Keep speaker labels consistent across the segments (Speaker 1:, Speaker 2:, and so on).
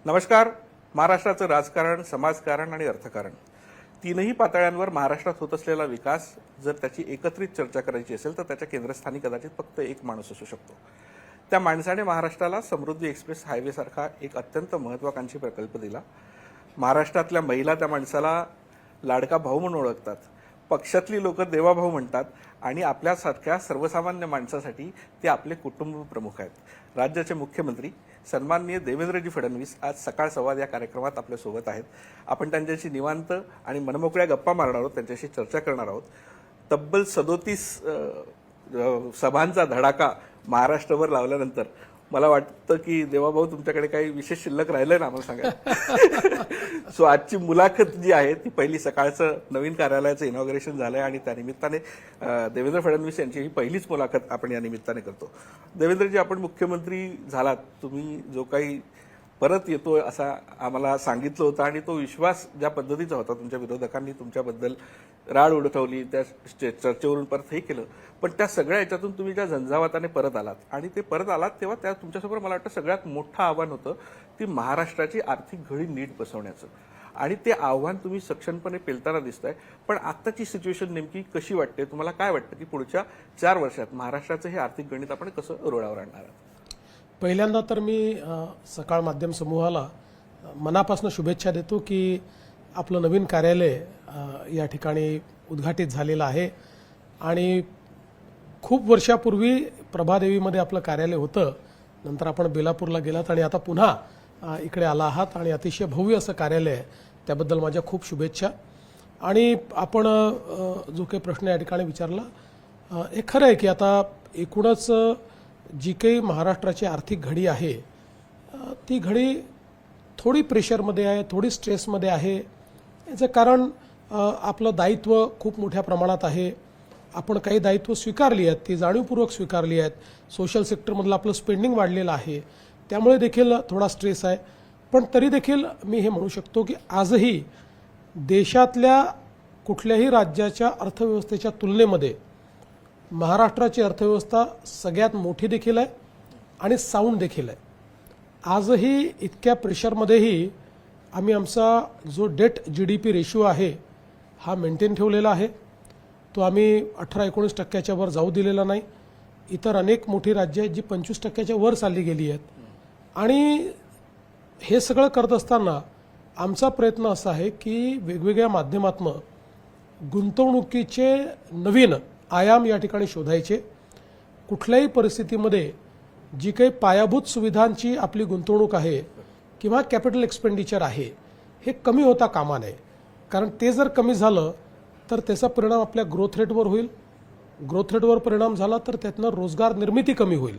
Speaker 1: नमस्कार. महाराष्ट्राचं राजकारण, समाजकारण आणि अर्थकारण तीनही पातळ्यांवर महाराष्ट्रात होत असलेला विकास जर त्याची एकत्रित चर्चा करायची असेल तर त्याच्या केंद्रस्थानी कदाचित फक्त एक माणूस असू शकतो. त्या माणसाने महाराष्ट्राला समृद्धी एक्सप्रेस हायवे सारखा एक अत्यंत महत्त्वाकांक्षी प्रकल्प दिला. महाराष्ट्रातल्या महिला त्या माणसाला लाडका भाऊ म्हणून ओळखतात, पक्षातली लोक देवाभाऊ म्हणतात आणि आपल्यासारख्या सर्वसामान्य माणसासाठी ते आपले कुटुंब प्रमुख आहेत. राज्याचे मुख्यमंत्री सन्माननीय देवेंद्रजी फडणवीस आज सकाळ संवाद या कार्यक्रमात आपल्यासोबत आहेत. आपण त्यांच्याशी निवांत आणि मनमोकळ्या गप्पा मारणार आहोत, त्यांच्याशी चर्चा करणार आहोत. तब्बल 37 सभांचा धडाका महाराष्ट्रावर लावल्यानंतर मला वाटतं की देवाभाऊ तुमच्याकडे काही विशेष शिल्लक राहिलंय ना आम्हाला सांगा. सो आजची मुलाखत जी आहे ती पहिली सकाळचं नवीन कार्यालयाचं इनॉग्रेशन झालंय आणि त्या निमित्ताने देवेंद्र फडणवीस यांची ही पहिलीच मुलाखत आपण या निमित्ताने करतो. देवेंद्रजी, आपण मुख्यमंत्री झालात, तुम्ही जो काही परत येतोय असा आम्हाला सांगितलं होतं आणि तो विश्वास ज्या पद्धतीचा होता, तुमच्या विरोधकांनी तुमच्याबद्दल राड उडवली, त्या चर्चेवरून परत हे केलं, पण त्या सगळ्या याच्यातून तुम्ही ज्या झंझावाताने परत आलात आणि ते परत आलात तेव्हा त्या तुमच्यासमोर मला वाटतं सगळ्यात मोठं आव्हान होतं ती महाराष्ट्राची आर्थिक घडी नीट बसवण्याचं आणि ते आव्हान तुम्ही सक्षमपणे पेलताना दिसताय. पण आत्ताची सिच्युएशन नेमकी कशी वाटते तुम्हाला? काय वाटतं की पुढच्या 4 वर्षात महाराष्ट्राचं हे आर्थिक गणित आपण कसं रुळावर आणणार आहात?
Speaker 2: पहिल्यांदा तर मी सकाळ माध्यम समूहाला मनापासून शुभेच्छा देतो की आपलं नवीन कार्यालय या ठिकाणी उद्घाटित झालेलं आहे आणि खूप वर्षापूर्वी प्रभादेवीमध्ये आपलं कार्यालय होतं, नंतर आपण बेलापूरला गेलात आणि आता पुन्हा इकडे आला आहात आणि अतिशय भव्य असं कार्यालय आहे, त्याबद्दल माझ्या खूप शुभेच्छा. आणि आपण जो काही प्रश्न या ठिकाणी विचारला, हे खरं आहे की आता एकूणच जी काही महाराष्ट्राची आर्थिक घडी आहे ती घडी थोडी प्रेशरमध्ये आहे, थोडी स्ट्रेसमध्ये आहे. याचं कारण आपलं दायित्व खूप मोठ्या प्रमाणात आहे. आपण काही दायित्व स्वीकारली आहेत, ती जाणीवपूर्वक स्वीकारली आहेत. सोशल सेक्टरमधलं आपलं स्पेंडिंग वाढलेलं आहे, त्यामुळे देखील थोडा स्ट्रेस आहे. पण तरी देखील मी हे म्हणू शकतो की आजही देशातल्या कुठल्याही राज्याच्या अर्थव्यवस्थेच्या तुलनेमध्ये महाराष्ट्राची अर्थव्यवस्था सगळ्यात मोठी देखील आहे आणि साऊंड देखील आहे. आजही इतक्या प्रेशरमध्येही आम्ही आमचा जो डेट GDP रेशिओ आहे हा मेंटेन ठेवलेला आहे. तो आम्ही 18-19% वर जाऊ दिलेला नाही. इतर अनेक मोठी राज्य आहेत जी 25% वर चालली गेली आहेत. आणि हे सगळं करत असताना आमचा प्रयत्न असा आहे की वेगवेगळ्या माध्यमातून गुंतवणुकीचे नवीन आयाम या ठिकाणी शोधायचे. कुठल्याही परिस्थितीमध्ये जी काही पायाभूत सुविधांची आपली गुंतवणूक आहे किंवा कॅपिटल एक्सपेंडिचर आहे हे कमी होता कामा नये. कारण ते जर कमी झालं तर त्याचा परिणाम आपल्या ग्रोथ रेटवर होईल. ग्रोथ रेटवर परिणाम झाला तर त्यातनं रोजगार निर्मिती कमी होईल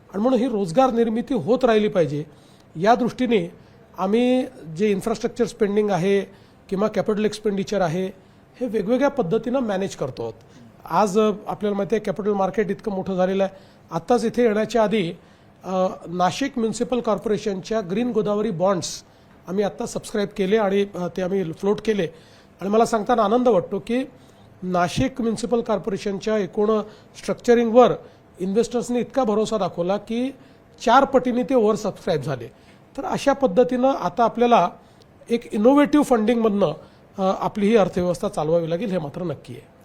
Speaker 2: आणि म्हणून ही रोजगार निर्मिती होत राहिली पाहिजे. या दृष्टीने आम्ही जे इन्फ्रास्ट्रक्चर स्पेंडिंग आहे किंवा कॅपिटल एक्सपेंडिचर आहे हे वेगवेगळ्या पद्धतीनं मॅनेज करतो आहोत. आज आपल्याला माहिती आहे कॅपिटल मार्केट इतकं मोठं झालेलं आहे. आत्ताच इथे येण्याच्या आधी नाशिक म्युन्सिपल कॉर्पोरेशनच्या ग्रीन गोदावरी बॉन्ड्स आम्ही आत्ता सबस्क्राईब केले आणि ते आम्ही फ्लोट केले आणि मला सांगताना आनंद वाटतो की नाशिक म्युन्सिपल कॉर्पोरेशनच्या एकूण स्ट्रक्चरिंगवर इन्व्हेस्टर्सनी इतका भरोसा दाखवला की 4 पटीने ते ओव्हर सबस्क्राईब झाले. तर अशा पद्धतीनं आता आपल्याला एक इनोव्हेटिव्ह फंडिंगमधनं आपली ही अर्थव्यवस्था चालवावी लागेल, हे मात्र नक्की आहे.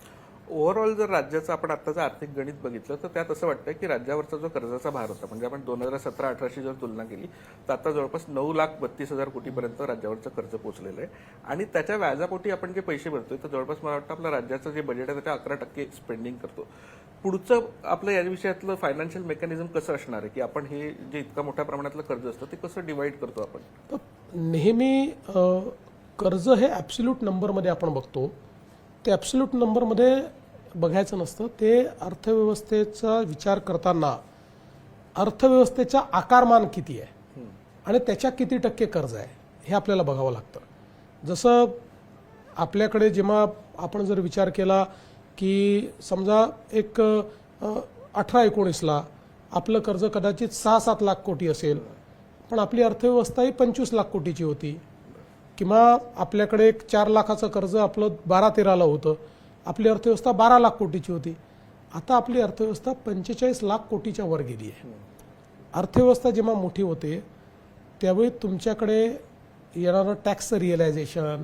Speaker 1: ओव्हरऑल जर राज्याचं आपण आत्ताचं आर्थिक गणित बघितलं तर त्यात असं वाटतं की राज्यावरचा जो कर्जाचा भार होता, म्हणजे आपण 2017-18शी जर तुलना केली तर आता जवळपास 9,32,000 कोटीपर्यंत राज्यावरचं कर्ज पोहोचलेलं आहे आणि त्याच्या व्याजापोटी आपण जे पैसे भरतोय तर जवळपास मला वाटतं आपलं राज्याचं जे बजेट आहे त्याच्या 11% स्पेंडिंग करतो. पुढचं आपलं या विषयातलं फायनान्शियल मेकॅनिझम कसं असणार आहे की आपण हे जे इतका मोठ्या प्रमाणातलं कर्ज असतं ते कसं डिवाइड करतो आपण?
Speaker 2: तर नेहमी कर्ज हे ॲब्सोल्यूट नंबरमध्ये आपण बघतो, ते ॲब्सोल्यूट नंबरमध्ये बघायचं नसतं. ते अर्थव्यवस्थेचा विचार करताना अर्थव्यवस्थेचा आकारमान किती आहे आणि त्याच्या किती टक्के कर्ज आहे हे आपल्याला बघावं लागतं. जसं आपल्याकडे जेव्हा आपण जर विचार केला की समजा एक 18-19ला आपलं कर्ज कदाचित 6-7 लाख कोटी असेल, पण आपली अर्थव्यवस्था ही 25 लाख कोटीची होती. किंवा आपल्याकडे एक 4 लाखाचं कर्ज आपलं 12-13ला होतं, आपली अर्थव्यवस्था 12 लाख कोटीची होती. आता आपली अर्थव्यवस्था 45 लाख कोटीच्या वर गेली आहे. अर्थव्यवस्था जेव्हा मोठी होते त्यावेळी तुमच्याकडे येणारं टॅक्स रिअलायझेशन,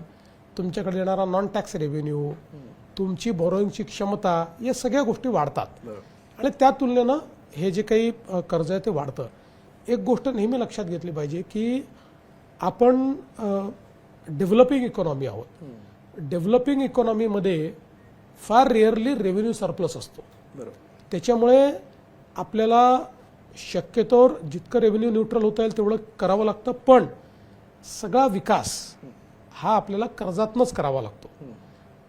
Speaker 2: तुमच्याकडे येणारा नॉन टॅक्स रेव्हेन्यू, तुमची बॉरोइंगची क्षमता, या सगळ्या गोष्टी वाढतात आणि त्या तुलनेनं हे जे काही कर्ज आहे ते वाढतं. एक गोष्ट नेहमी लक्षात घेतली पाहिजे की आपण डेव्हलपिंग इकॉनॉमी आहोत. डेव्हलपिंग इकॉनॉमीमध्ये फार रेअरली रेव्हेन्यू सरप्लस असतो. त्याच्यामुळे आपल्याला शक्यतोवर जितकं रेव्हेन्यू न्यूट्रल होता येईल तेवढं करावं लागतं, पण सगळा विकास हा आपल्याला कर्जातनंच करावा लागतो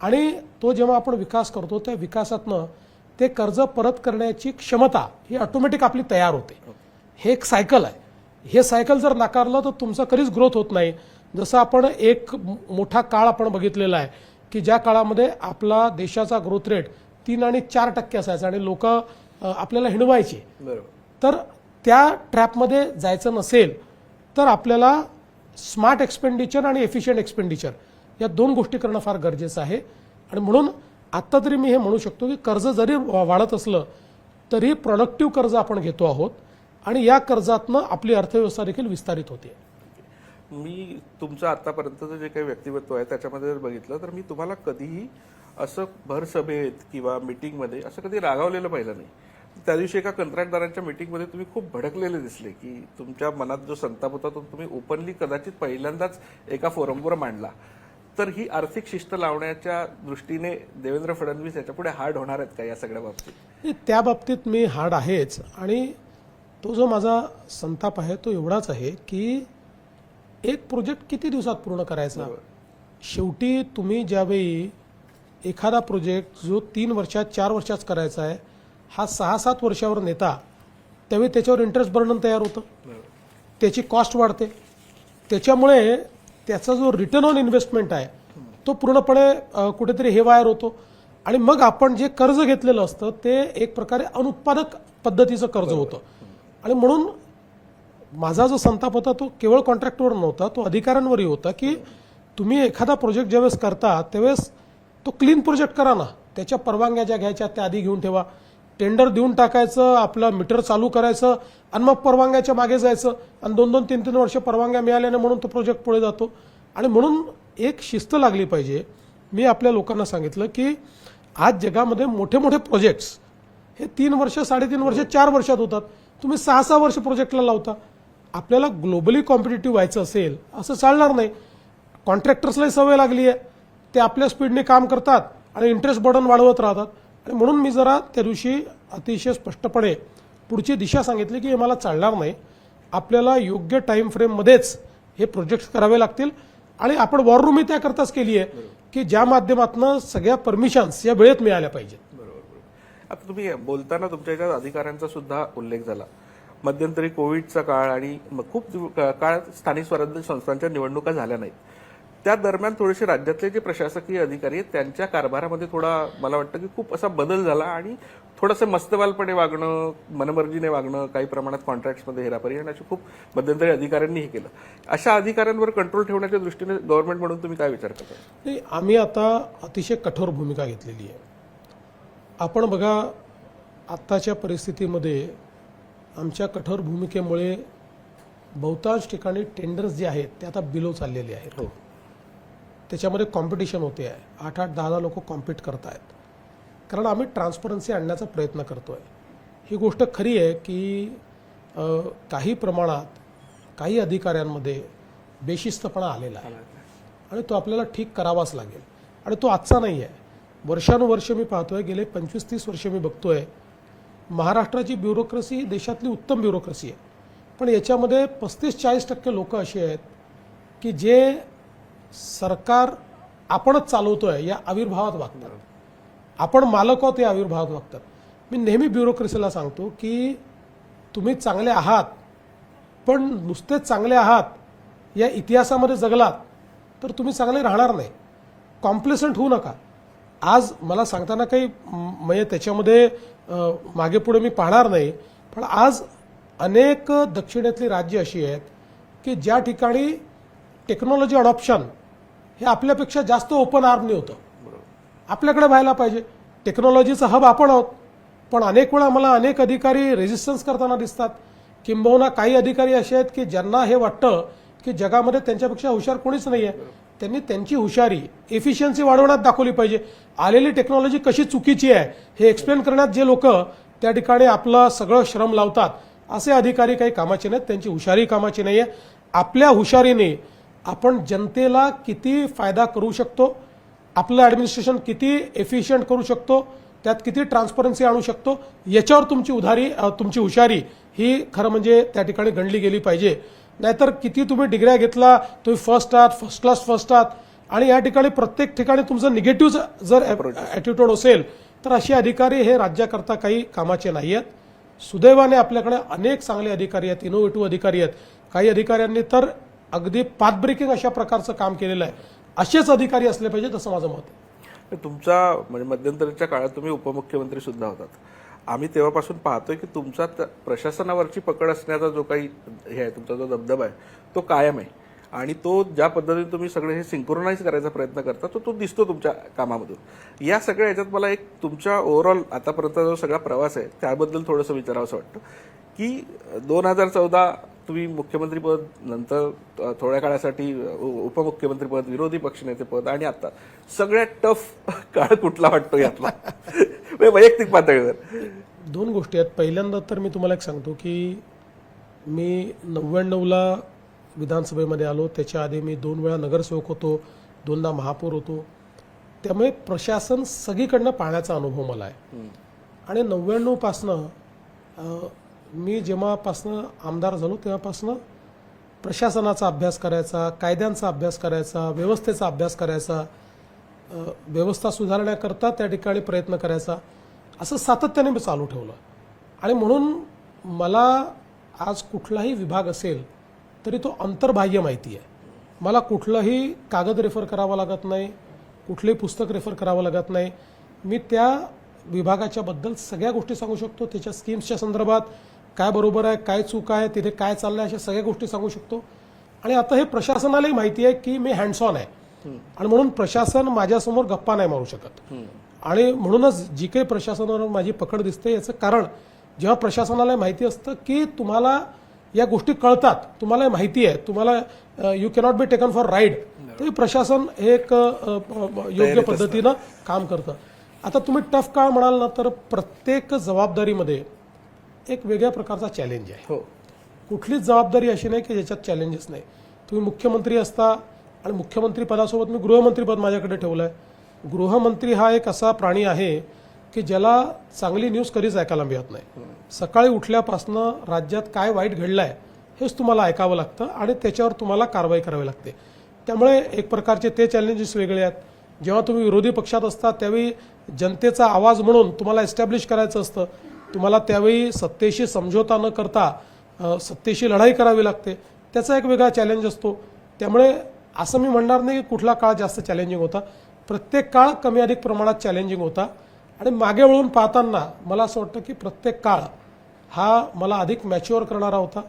Speaker 2: आणि तो जेव्हा आपण विकास करतो त्या विकासातनं ते कर्ज परत करण्याची क्षमता ही ऑटोमॅटिक आपली तयार होते. हे एक सायकल आहे. हे सायकल जर नाकारलं तर तुमचा कधीच ग्रोथ होत नाही. जसं आपण एक मोठा काळ आपण बघितलेला आहे की ज्या काळामध्ये आपला देशाचा ग्रोथ रेट 3 आणि 4% असायचा आणि लोक आपल्याला हिणवायचे. तर त्या ट्रॅपमध्ये जायचं नसेल तर आपल्याला स्मार्ट एक्सपेंडिचर आणि एफिशियंट एक्सपेंडिचर या 2 गोष्टी करणं फार गरजेचं आहे. आणि म्हणून आत्ता तरी मी हे म्हणू शकतो की कर्ज जरी वाढत असलं तरी प्रोडक्टिव्ह कर्ज आपण घेतो आहोत आणि या कर्जातनं आपली अर्थव्यवस्था देखील विस्तारित होते.
Speaker 1: मी तुमचं आतापर्यंतचं जे काही व्यक्तिमत्व आहे त्याच्यामध्ये जर बघितलं तर मी तुम्हाला कधीही असं भर सभेत किंवा मीटिंगमध्ये असं कधी रागावलेलं पाहिलं नाही. त्या दिवशी एका कंत्राटदारांच्या मीटिंगमध्ये तुम्ही खूप भडकलेले दिसले की तुमच्या मनात जो संताप होता तो तुम्ही ओपनली कदाचित पहिल्यांदाच एका फोरमवर मांडला. तर ही आर्थिक शिस्त लावण्याच्या दृष्टीने देवेंद्र फडणवीस याच्यापुढे हार्ड होणार आहेत का या सगळ्या बाबतीत?
Speaker 2: त्या बाबतीत मी हार्ड आहेच आणि तो जो माझा संताप आहे तो एवढाच आहे की एक प्रोजेक्ट किती दिवसात पूर्ण करायचा. शेवटी तुम्ही ज्यावेळी एखादा प्रोजेक्ट जो 3 वर्षात 4 वर्षात करायचा आहे हा 6-7 वर्षावर नेता त्यावेळी त्याच्यावर इंटरेस्ट बर्डन तयार होतं, त्याची कॉस्ट वाढते, त्याच्यामुळे त्याचा जो रिटर्न ऑन इन्व्हेस्टमेंट आहे तो पूर्णपणे कुठेतरी हेवायर होतो आणि मग आपण जे कर्ज घेतलेलं असतं ते एक प्रकारे अनुत्पादक पद्धतीचं कर्ज होतं. आणि म्हणून माझा जो संताप होता तो केवळ कॉन्ट्रॅक्टवर नव्हता, तो अधिकाऱ्यांवरही होता की तुम्ही एखादा प्रोजेक्ट ज्यावेळेस करता त्यावेळेस तो क्लीन प्रोजेक्ट करा ना, त्याच्या परवानग्या ज्या घ्यायच्या त्या आधी घेऊन ठेवा, टेंडर देऊन टाकायचं, आपलं मीटर चालू करायचं आणि मग परवानग्याच्या मागे जायचं आणि 2-2, 3-3 वर्ष परवानग्या मिळाल्याने म्हणून तो प्रोजेक्ट पुढे जातो. आणि म्हणून एक शिस्त लागली पाहिजे. मी आपल्या लोकांना सांगितलं की आज जगामध्ये मोठे मोठे प्रोजेक्ट्स हे 3 वर्ष 3.5 वर्ष 4 वर्षात होतात. तुम्ही 6-6 वर्ष प्रोजेक्टला लावता. आपल्याला ग्लोबली कॉम्पिटिटिव्ह व्हायचं असेल असं चालणार नाही. कॉन्ट्रॅक्टर्सलाही सवय लागली आहे, ते आपल्या स्पीडने काम करतात आणि इंटरेस्ट बर्डन वाढवत राहतात. आणि म्हणून मी जरा त्या दिवशी अतिशय स्पष्टपणे पुढची दिशा सांगितली की हे मला चालणार नाही. आपल्याला योग्य टाइम फ्रेममध्येच हे प्रोजेक्ट करावे लागतील आणि आपण वॉर रूमही त्याकरताच केली आहे की ज्या माध्यमातून सगळ्या परमिशन्स या वेळेत मिळाल्या पाहिजेत.
Speaker 1: आता तुम्ही बोलताना तुमच्या याच्यात अधिकाऱ्यांचा सुद्धा उल्लेख झाला. मध्यंतरी कोविडचा काळ आणि खूप काळ स्थानिक स्वराज्य संस्थांच्या निवडणुका झाल्या नाहीत. त्या दरम्यान थोडेसे राज्यातले जे प्रशासकीय अधिकारी आहेत त्यांच्या कारभारामध्ये थोडा मला वाटतं की खूप असा बदल झाला आणि थोडंसं मस्तवालपणे वागणं, मनमर्जीने वागणं, काही प्रमाणात कॉन्ट्रॅक्ट्समध्ये हेराफेरी आणि अशी खूप मध्यंतरी अधिकाऱ्यांनी हे केलं. अशा अधिकाऱ्यांवर कंट्रोल ठेवण्याच्या दृष्टीने गव्हर्नमेंट म्हणून तुम्ही काय विचार करता?
Speaker 2: नाही, आम्ही आता अतिशय कठोर भूमिका घेतलेली आहे. आपण बघा आत्ताच्या परिस्थितीमध्ये आमच्या कठोर भूमिकेमुळे बहुतांश ठिकाणी टेंडर्स जे आहेत ते आता बिलो चाललेले आहेत. त्याच्यामध्ये कॉम्पिटिशन होते आहे. 8-8, 10-10 लोक कॉम्पिट करत आहेत. कारण आम्ही ट्रान्सपरन्सी आणण्याचा प्रयत्न करतो आहे. ही गोष्ट खरी आहे की काही प्रमाणात काही अधिकाऱ्यांमध्ये बेशिस्तपणा आलेला आहे आणि तो आपल्याला ठीक करावाच लागेल. आणि तो आजचा नाही आहे. वर्षानुवर्ष मी पाहतोय, गेले 25-30 वर्ष मी बघतोय महाराष्ट्राची ब्युरोक्रेसी देशातली उत्तम ब्युरोक्रेसी आहे. पण याच्यामध्ये 35-40% लोक असे आहेत की जे सरकार आपणच चालवतोय या आविर्भावात वागतात. आपण मालक आहोत या आविर्भावात वागतात. मी नेहमी ब्युरोक्रेसीला सांगतो की तुम्ही चांगले आहात, पण नुसतेच चांगले आहात या इतिहासामध्ये जगलात तर तुम्ही चांगले राहणार नाही. कॉम्प्लेसंट होऊ नका. आज मला सांगताना काही म्हणजे त्याच्यामध्ये मागे पुढे मी पाहणार नाही, पण आज अनेक दक्षिणेतली राज्य अशी आहेत की ज्या ठिकाणी टेक्नॉलॉजी अडॉप्शन हे आपल्यापेक्षा जास्त ओपन आर्मनी होतं. आपल्याकडे व्हायला पाहिजे. टेक्नॉलॉजीचा हब आपण आहोत, पण अनेक वेळा मला अनेक अधिकारी रेजिस्टन्स करताना दिसतात किंबहुना काही अधिकारी असे आहेत की ज्यांना हे वाटतं की जगामध्ये त्यांच्यापेक्षा हुशार कोणीच नाही आहे. त्यांनी त्यांची हुशारी एफिशियन्सी वाढवण्यात दाखवली पाहिजे. आलेली टेक्नॉलॉजी कशी चुकीची आहे हे एक्सप्लेन करण्यात जे लोक त्या ठिकाणी आपलं सगळं श्रम लावतात असे अधिकारी काही कामाचे नाहीत. त्यांची हुशारी कामाची नाही आहे. आपल्या हुशारीने आपण जनतेला किती फायदा करू शकतो, आपलं ॲडमिनिस्ट्रेशन किती एफिशियंट करू शकतो, त्यात किती ट्रान्सपरन्सी आणू शकतो, याच्यावर तुमची हुशारी ही खरं म्हणजे त्या ठिकाणी गणली गेली पाहिजे. नाहीतर किती तुम्ही डिग्र्या घेतला, तुम्ही फर्स्ट आहात, फर्स्ट क्लास फर्स्ट आहात, आणि या ठिकाणी प्रत्येक ठिकाणी तुमचं निगेटिव्ह जर ॲटिट्यूड असेल तर असे अधिकारी हे राज्याकरता काही कामाचे नाही आहेत. सुदैवाने आपल्याकडे अनेक चांगले अधिकारी आहेत, इनोव्हेटिव्ह अधिकारी आहेत. काही अधिकाऱ्यांनी तर अगदी पाथ ब्रेकिंग अशा प्रकारचं काम केलेलं आहे. असेच अधिकारी असले पाहिजेत असं माझं मत आहे.
Speaker 1: तुमचा म्हणजे मध्यंतरीच्या काळात तुम्ही उपमुख्यमंत्री सुद्धा होतात. आम्ही तेव्हापासून पाहतोय की तुमचा प्रशासनावरची पकड असण्याचा जो काही हे आहे, तुमचा जो दबदबा आहे तो कायम आहे. आणि तो ज्या पद्धतीने तुम्ही सगळे हे सिंक्रोनाइज करायचा प्रयत्न करता तो दिसतो तुमच्या कामामधून. या सगळ्या ह्याच्यात मला एक तुमच्या ओव्हरऑल आतापर्यंतचा जो सगळा प्रवास आहे त्याबद्दल थोडंसं विचारावं असं वाटतं की 2014 तुम्ही मुख्यमंत्रीपद, नंतर थोड्या काळासाठी उपमुख्यमंत्रीपद, विरोधी पक्षनेतेपद, आणि आता सगळ्यात टफ काळ कुठला वाटतो यातला वैयक्तिक पातळीवर?
Speaker 2: दोन गोष्टी आहेत. पहिल्यांदा तर मी तुम्हाला एक सांगतो की मी 99ला विधानसभेमध्ये आलो. त्याच्या आधी मी 2 वेळा नगरसेवक होतो, 2दा महापौर होतो. त्यामुळे प्रशासन सगळीकडनं पाहण्याचा अनुभव मला आहे. आणि 99 पासनं मी जेव्हापासनं आमदार झालो तेव्हापासनं प्रशासनाचा अभ्यास करायचा, कायद्यांचा अभ्यास करायचा, व्यवस्थेचा अभ्यास करायचा, व्यवस्था सुधारण्याकरता त्या ठिकाणी प्रयत्न करायचा, असं सातत्याने मी चालू ठेवलं. आणि म्हणून मला आज कुठलाही विभाग असेल तरी तो अंतर्बाह्य माहिती आहे. मला कुठलंही कागद रेफर करावा लागत नाही, कुठलंही पुस्तक रेफर करावं लागत नाही. मी त्या विभागाच्या बद्दल सगळ्या गोष्टी सांगू शकतो. त्याच्या स्कीम्सच्या संदर्भात काय बरोबर आहे, काय चूक आहे, तिथे काय चाललंय, अशा सगळ्या गोष्टी सांगू शकतो. आणि आता हे प्रशासनालाही माहिती आहे की मी हँड्स ऑन आहे. आणि म्हणून प्रशासन माझ्यासमोर गप्पा नाही मारू शकत. आणि म्हणूनच जी काही प्रशासनावर माझी पकड दिसते याचं कारण, जेव्हा प्रशासनाला माहिती असतं की तुम्हाला या गोष्टी कळतात, तुम्हाला माहिती आहे, तुम्हाला you cannot be taken for ride, तरी प्रशासन हे एक योग्य पद्धतीनं काम करतं. आता तुम्ही टफ काळ म्हणाल ना, तर प्रत्येक जबाबदारीमध्ये एक वेगळ्या प्रकारचा चॅलेंज आहे. कुठलीच जबाबदारी अशी नाही की ज्याच्यात चॅलेंजेस नाही. तुम्ही मुख्यमंत्री असता, आणि मुख्यमंत्री पदासोबत मी गृहमंत्रीपद माझ्याकडे ठेवलं आहे. गृहमंत्री हा एक असा प्राणी आहे की ज्याला चांगली न्यूज कधीच ऐकायला मिळत नाही. सकाळी उठल्यापासनं राज्यात काय वाईट घडलंय हेच तुम्हाला ऐकावं लागतं आणि त्याच्यावर तुम्हाला कारवाई करावी लागते. त्यामुळे एक प्रकारचे ते चॅलेंजेस वेगळे आहेत. जेव्हा तुम्ही विरोधी पक्षात असता त्यावेळी जनतेचा आवाज म्हणून तुम्हाला एस्टॅब्लिश करायचं असतं. तुम्हाला त्यावेळी सत्तेशी समझोता न करता सत्तेशी लढाई करावी लागते. त्याचा एक वेगळा चॅलेंज असतो. त्यामुळे असं मी म्हणणार नाही की कुठला काळ जास्त चॅलेंजिंग होता. प्रत्येक काळ कमी अधिक प्रमाणात चॅलेंजिंग होता. आणि मागे वळून पाहताना मला असं वाटतं की प्रत्येक काळ हा मला अधिक मॅच्युअर करणारा होता,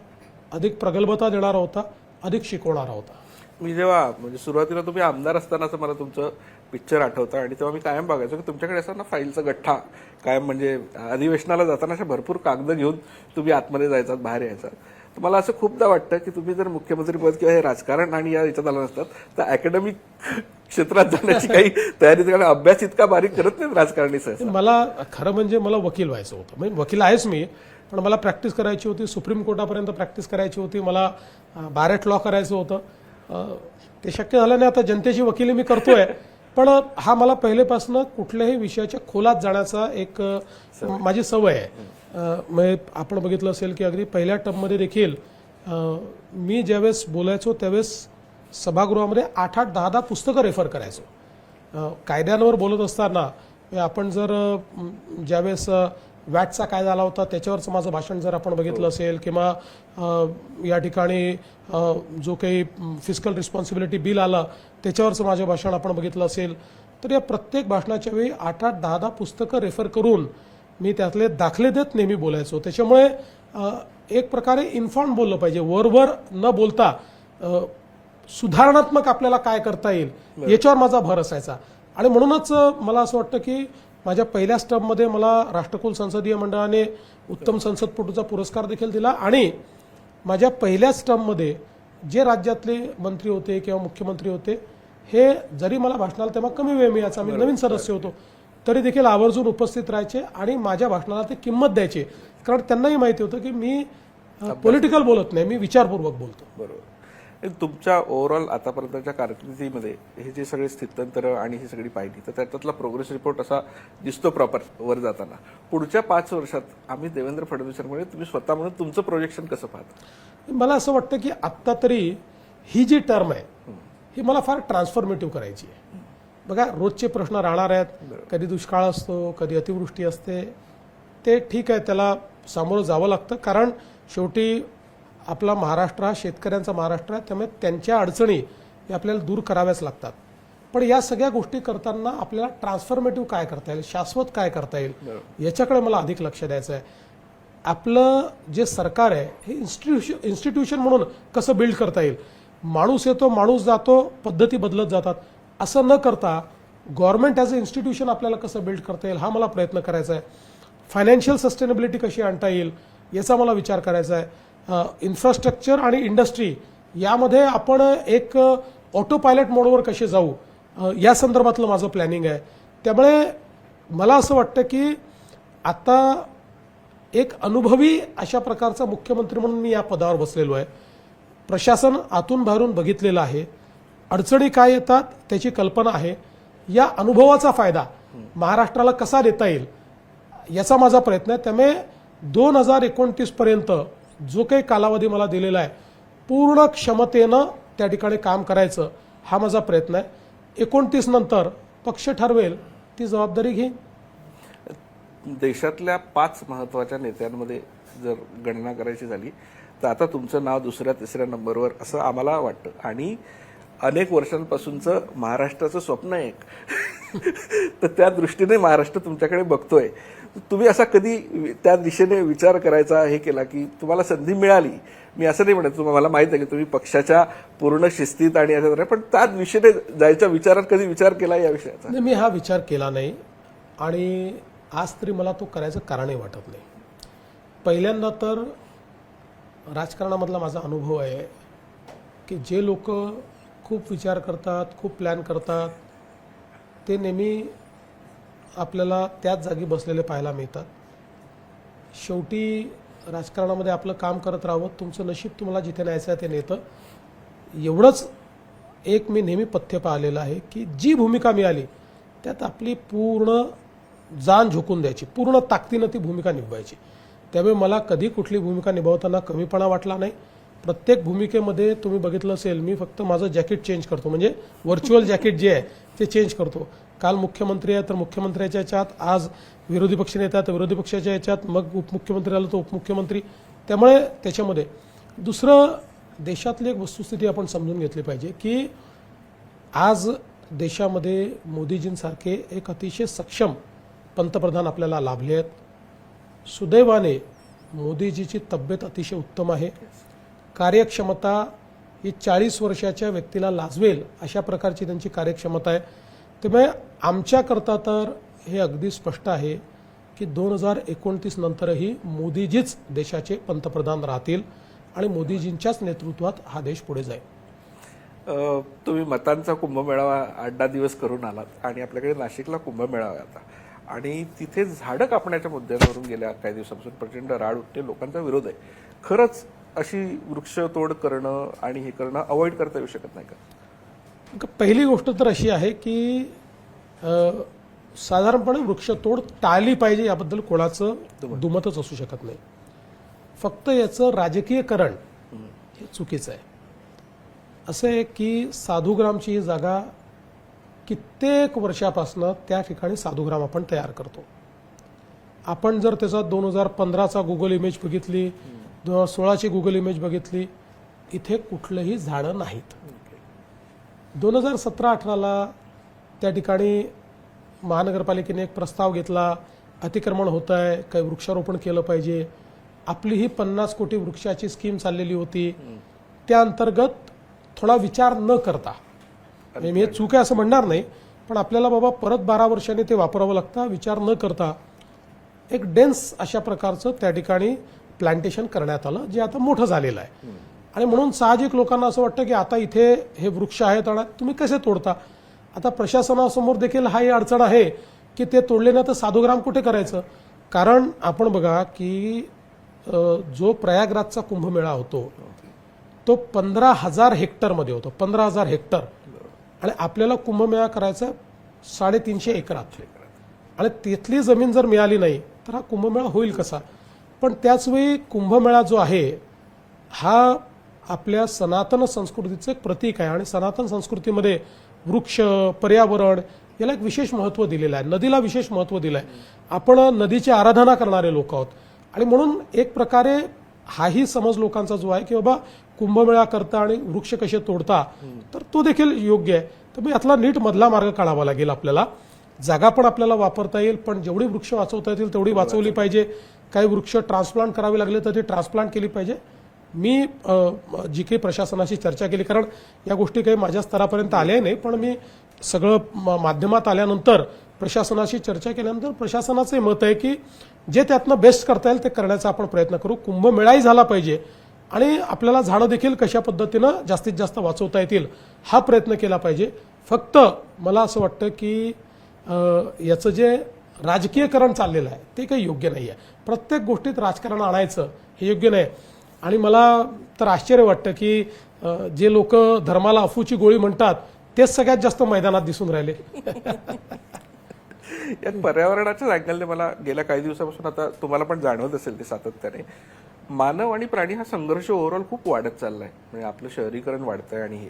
Speaker 2: अधिक प्रगल्भता देणारा होता, अधिक शिकवणारा होता.
Speaker 1: मी जेव्हा म्हणजे सुरुवातीला तुम्ही आमदार असतानाच मला तुमचं पिक्चर आठवतं, आणि तेव्हा मी कायम बघायचो की तुमच्याकडे असं ना फाईलचा गठ्ठा कायम, म्हणजे अधिवेशनाला जाताना अशा भरपूर कागद घेऊन तुम्ही आतमध्ये जायचात, बाहेर यायचात. तर मला असं खूपदा वाटतं की तुम्ही जर मुख्यमंत्रीपद किंवा हे राजकारण आणि या याच्यात आला नसतात तर अकॅडमिक क्षेत्रात जाण्याची काही तयारी, कारण अभ्यास इतका बारीक करत नाही राजकारणी सहसा.
Speaker 2: मला खरं म्हणजे मला वकील व्हायचं होतं. म्हणजे वकील आहेच मी, पण मला प्रॅक्टिस करायची होती. सुप्रीम कोर्टापर्यंत प्रॅक्टिस करायची होती. मला बार ॲट लॉ करायचं होतं. ते शक्य झालं नाही. आता जनतेची वकिली मी करतोय, पण हा मला पहिलेपासून कुठल्याही विषयाच्या खोलात जाण्याचा एक माझी सवय आहे. म्हणजे आपण बघितलं असेल की अगदी पहिल्या टर्ममध्ये देखील मी ज्यावेळेस बोलायचो त्यावेळेस सभागृहामध्ये 8-8, 10-10 पुस्तकं रेफर करायचो. कायद्यांवर बोलत असताना आपण जर ज्यावेळेस वॅटचा कायदा आला होता त्याच्यावरचं माझं भाषण जर आपण बघितलं असेल, किंवा या ठिकाणी जो काही फिस्कल रिस्पॉन्सिबिलिटी बिल आलं त्याच्यावरचं माझं भाषण आपण बघितलं असेल, तर या प्रत्येक भाषणाच्या वेळी 8-8, 10-10 पुस्तकं रेफर करून मी त्यातले दाखले देत नेहमी बोलायचो. त्याच्यामुळे एक प्रकारे इन्फॉर्म बोललं पाहिजे, वरवर न बोलता सुधारणात्मक आपल्याला काय करता येईल याच्यावर माझा भर असायचा. आणि म्हणूनच मला असं वाटतं की माझ्या पहिल्याच टर्ममध्ये मला राष्ट्रकुल संसदीय मंडळाने उत्तम संसदपटूचा पुरस्कार देखील दिला आणि माझ्या पहिल्याच टर्ममध्ये जे राज्यातले मंत्री होते किंवा मुख्यमंत्री होते हे जरी मला भाषणाला तेव्हा कमी वेळ मिळायचा, मी नवीन सदस्य होतो, तरी देखील आवर्जून उपस्थित राहायचे आणि माझ्या भाषणाला ते किंमत द्यायचे. कारण त्यांनाही माहिती होतं की मी पॉलिटिकल बोलत नाही, मी विचारपूर्वक बोलतो.
Speaker 1: बरोबर. तुमच्या ओव्हरऑल आतापर्यंतच्या कारकिर्दीमध्ये हे जे सगळे स्थित्यंतर आणि ही सगळी पाहिली तर त्याच्यातला प्रोग्रेस रिपोर्ट असा दिसतो प्रॉपर वर जाताना. पुढच्या 5 वर्षात आम्ही देवेंद्र फडणवीसांमुळे तुम्ही स्वतः म्हणून तुमचं प्रोजेक्शन कसं पाहता?
Speaker 2: मला असं वाटतं की आत्ता तरी ही जी टर्म आहे ही मला फार ट्रान्सफॉर्मेटिव्ह करायची आहे. बघा, रोजचे प्रश्न राहणार आहेत, कधी दुष्काळ असतो, कधी अतिवृष्टी असते, ते ठीक आहे, त्याला सामोरं जावं लागतं. कारण शेवटी आपला महाराष्ट्र हा शेतकऱ्यांचा महाराष्ट्र आहे, त्यामुळे त्यांच्या अडचणी हे आपल्याला दूर कराव्याच लागतात. पण या सगळ्या गोष्टी करताना आपल्याला ट्रान्सफॉर्मेटिव्ह काय करता येईल, शाश्वत काय करता येईल, याच्याकडे मला अधिक लक्ष द्यायचं आहे. आपलं जे सरकार आहे हे इन्स्टिट्यूशन म्हणून कसं बिल्ड करता येईल. माणूस येतो, माणूस जातो, पद्धती बदलत जातात, असं न करता गव्हर्नमेंट ॲज अ इन्स्टिट्यूशन आपल्याला कसं बिल्ड करता येईल हा मला प्रयत्न करायचा आहे. फायनान्शियल सस्टेनेबिलिटी कशी आणता येईल याचा मला विचार करायचा आहे. इन्फ्रास्ट्रक्चर आणि इंडस्ट्री यामध्ये आपण एक ऑटो पायलट मोडवर कसे जाऊ या संदर्भातलं माझं प्लॅनिंग आहे. त्यामुळे मला असं वाटतं की आता एक अनुभवी अशा प्रकारचा मुख्यमंत्री म्हणून मी या पदावर बसलेलो आहे. प्रशासन आतून बाहेरून बघितलेलं आहे, अडचणी काय येतात त्याची कल्पना आहे. या अनुभवाचा फायदा महाराष्ट्राला कसा देता येईल याचा माझा प्रयत्न आहे. त्यामुळे 2029 पर्यंत जो काही कालावधी मला दिलेला आहे पूर्ण क्षमतेनं त्या ठिकाणी काम करायचं हा माझा प्रयत्न आहे. 29 नंतर पक्ष ठरवेल ती जबाबदारी घेईन.
Speaker 1: देशातल्या 5 महत्त्वाच्या नेत्यांमध्ये जर गणना करायची झाली तर आता तुमचं नाव 2ऱ्या-3ऱ्या नंबरवर असं आम्हाला वाटतं. आणि अनेक वर्षांपासूनचं महाराष्ट्राचं स्वप्न आहे तर त्या दृष्टीने महाराष्ट्र तुमच्याकडे बघतोय. तुम्ही असा कधी त्या दिशेने विचार करायचा हे केला की तुम्हाला संधी मिळाली, मी असं नाही म्हणत, तुम्हाला माहित आहे की तुम्ही पक्षाच्या पूर्ण शिस्तीत आणि असं, पण त्या दिशेने जायच्या विचारात कधी विचार केला या विषयाचा?
Speaker 2: मी हा विचार केला नाही आणि आज तरी मला तो करायचं कारणही वाटत नाही. पहिल्यांदा तर राजकारणामधला माझा अनुभव आहे की जे लोक खूप विचार करतात, खूप प्लॅन करतात, ते नेहमी आपल्याला त्याच जागी बसलेले पाहायला मिळतात. शेवटी राजकारणामध्ये आपलं काम करत राहावं, तुमचं नशीब तुम्हाला जिथे न्यायचं आहे ते नेतं. एवढंच एक मी नेहमी पथ्य पाहिलेलं आहे की जी भूमिका मिळाली त्यात आपली पूर्ण जान झोकून द्यायची, पूर्ण ताकदीनं ती भूमिका निभवायची. त्यामुळे मला कधी कुठली भूमिका निभावताना कमीपणा वाटला नाही. प्रत्येक भूमिकेमध्ये तुम्ही बघितलं असेल मी फक्त माझं जॅकेट चेंज करतो, म्हणजे व्हर्च्युअल जॅकेट जे आहे ते चेंज करतो. काल मुख्यमंत्री आहे तर मुख्यमंत्र्याच्या याच्यात, आज विरोधी पक्षनेते आहेत तर विरोधी पक्षाच्या याच्यात, मग उपमुख्यमंत्री आलं तर उपमुख्यमंत्री. त्यामुळे त्याच्यामध्ये दुसरं, देशातली एक वस्तुस्थिती आपण समजून घेतली पाहिजे की आज देशामध्ये मोदीजींसारखे एक अतिशय सक्षम पंतप्रधान आपल्याला लाभले आहेत. सुदैवाने मोदीजीची तब्येत अतिशय उत्तम आहे. कार्यक्षमता ही 40 वर्षाच्या व्यक्तीला लाजवेल अशा प्रकारची त्यांची कार्यक्षमता आहे. त्यामुळे आमच्याकरता तर हे अगदी स्पष्ट आहे की 2029 नंतरही मोदीजीच देशाचे पंतप्रधान राहतील आणि मोदीजींच्याच नेतृत्वात हा देश पुढे जाईल.
Speaker 1: तुम्ही मतांचा कुंभमेळावा 8-10 दिवस करून आलात आणि आपल्याकडे नाशिकला कुंभमेळावा आहे आता, आणि तिथे झाडं कापण्याच्या मुद्द्यांवरून गेल्या काही दिवसांपासून प्रचंड राड उठते, लोकांचा विरोध आहे. खरंच अशी वृक्षतोड करणं आणि हे करणं अवॉइड करता येऊ शकत नाही का?
Speaker 2: पहिली गोष्ट तर अशी आहे की साधारणपणे वृक्षतोड टाळली पाहिजे याबद्दल कोणाचं दुमतच असू शकत नाही. फक्त याचं राजकीयकरण हे चुकीचं आहे. असं आहे की साधुग्रामची ही जागा कित्येक वर्षापासून त्या ठिकाणी साधुग्राम आपण तयार करतो. आपण जर त्याचा 2015चा गुगल इमेज बघितली, 2016ची गुगल इमेज बघितली, इथे कुठलंही झाडं नाहीत. 2017-18ला त्या ठिकाणी महानगरपालिकेने एक प्रस्ताव घेतला, अतिक्रमण होत आहे, काही वृक्षारोपण केलं पाहिजे. आपली ही 50 कोटी वृक्षाची स्कीम चाललेली होती. त्या अंतर्गत थोडा विचार न करता, मी हे चूक आहे असं म्हणणार नाही, पण आपल्याला बाबा परत 12 वर्षांनी ते वापरावं लागतं, विचार न करता एक डेन्स अशा प्रकारचं त्या ठिकाणी प्लांटेशन करण्यात आलं, जे आता मोठं झालेलं आहे. आणि म्हणून साहजिक लोकांना असं वाटतं की आता इथे हे वृक्ष आहेत आणि तुम्ही कसे तोडता. आता प्रशासनासमोर देखील हा ही अडचण आहे की ते तोडले ना तर साधुग्राम कुठे करायचं. कारण आपण बघा की जो प्रयागराजचा कुंभमेळा होतो तो 15,000 हेक्टरमध्ये होतो, 15,000 हेक्टर. आणि आपल्याला कुंभमेळा करायचा 350 एकरात. आणि तिथली जमीन जर मिळाली नाही तर हा कुंभमेळा होईल कसा. पण त्याचवेळी कुंभमेळा जो आहे हा आपल्या सनातन संस्कृतीचं एक प्रतीक आहे. आणि सनातन संस्कृतीमध्ये वृक्ष, पर्यावरण याला एक विशेष महत्त्व दिलेलं आहे, नदीला विशेष महत्त्व दिलं आहे. आपण नदीची आराधना करणारे लोक आहोत. आणि म्हणून एक प्रकारे हाही समज लोकांचा जो आहे की बाबा कुंभमेळा करता आणि वृक्ष कसे तोडता, तर तो देखील योग्य आहे. तर मग यातला नीट मधला मार्ग काढावा लागेल आपल्याला. जागा पण आपल्याला वापरता येईल, पण जेवढी वृक्ष वाचवता येतील तेवढी वाचवली पाहिजे. काही वृक्ष ट्रान्सप्लांट करावे लागले तर ती ट्रान्सप्लांट केली पाहिजे. मी जी काही प्रशासनाशी चर्चा केली, कारण या गोष्टी काही माझ्या स्तरापर्यंत आल्या नाही, पण मी सगळं माध्यमात आल्यानंतर प्रशासनाशी चर्चा केल्यानंतर प्रशासनाचे मत आहे की जे त्यातनं बेस्ट करता येईल ते करण्याचा आपण प्रयत्न करू. कुंभमेळाही झाला पाहिजे आणि आपल्याला झाडं देखील कशा पद्धतीनं जास्तीत जास्त वाचवता येतील हा प्रयत्न केला पाहिजे. फक्त मला असं वाटतं की याचं जे राजकीयकरण चाललेलं आहे ते काही योग्य नाही आहे. प्रत्येक गोष्टीत राजकारण आणायचं हे योग्य नाही. आणि मला तर आश्चर्य वाटतं की जे लोक धर्माला अफूची गोळी म्हणतात तेच सगळ्यात जास्त मैदानात दिसून राहिले.
Speaker 1: यात पर्यावरणाच्या अँगलने मला गेल्या काही दिवसापासून, आता तुम्हाला पण जाणवत असेल ते सातत्याने, मानव आणि प्राणी हा संघर्ष ओव्हरऑल खूप वाढत चाललाय. म्हणजे आपलं शहरीकरण वाढतंय आणि हे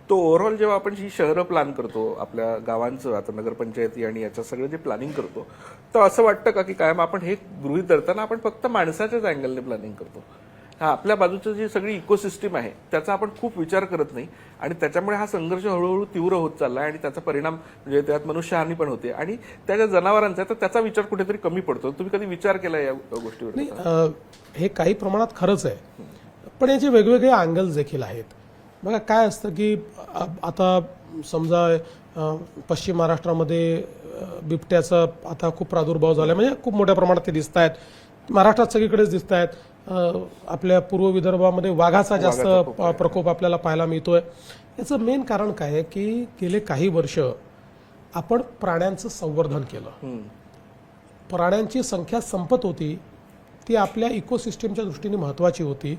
Speaker 1: तो ओव्हरऑल जेव्हा आपण ही शहरं प्लॅन करतो आपल्या गावांचं, आता नगरपंचायती आणि याचं सगळं जे प्लॅनिंग करतो, तर असं वाटतं का की कायम आपण हे गृहीत धरताना आपण फक्त माणसाच्याच अँगलने प्लॅनिंग करतो. हा आपल्या बाजूची जी सगळी इकोसिस्टीम आहे त्याचा आपण खूप विचार करत नाही. आणि त्याच्यामुळे हा संघर्ष हळूहळू तीव्र होत चालला आहे. आणि त्याचा परिणाम म्हणजे त्यात मनुष्यहानी पण होते आणि त्याच्या जनावरांचा, तर त्याचा विचार कुठेतरी कमी पडतो. तुम्ही कधी विचार केला या गोष्टीवर?
Speaker 2: नाही, हे काही प्रमाणात खरंच आहे, पण याचे वेगवेगळे अँगल्स देखील आहेत. बघा काय असतं की आता समजा पश्चिम महाराष्ट्रामध्ये बिबट्याचा आता खूप प्रादुर्भाव झाला, म्हणजे खूप मोठ्या प्रमाणात ते दिसत आहेत. महाराष्ट्रात सगळीकडेच दिसत आहेत. आपल्या पूर्व विदर्भामध्ये वाघाचा जास्त प्रकोप आपल्याला पाहायला मिळतोय. याचं मेन कारण काय आहे की गेले काही वर्ष आपण प्राण्यांचं संवर्धन केलं. प्राण्यांची संख्या संपत होती, ती आपल्या इकोसिस्टीमच्या दृष्टीने महत्त्वाची होती.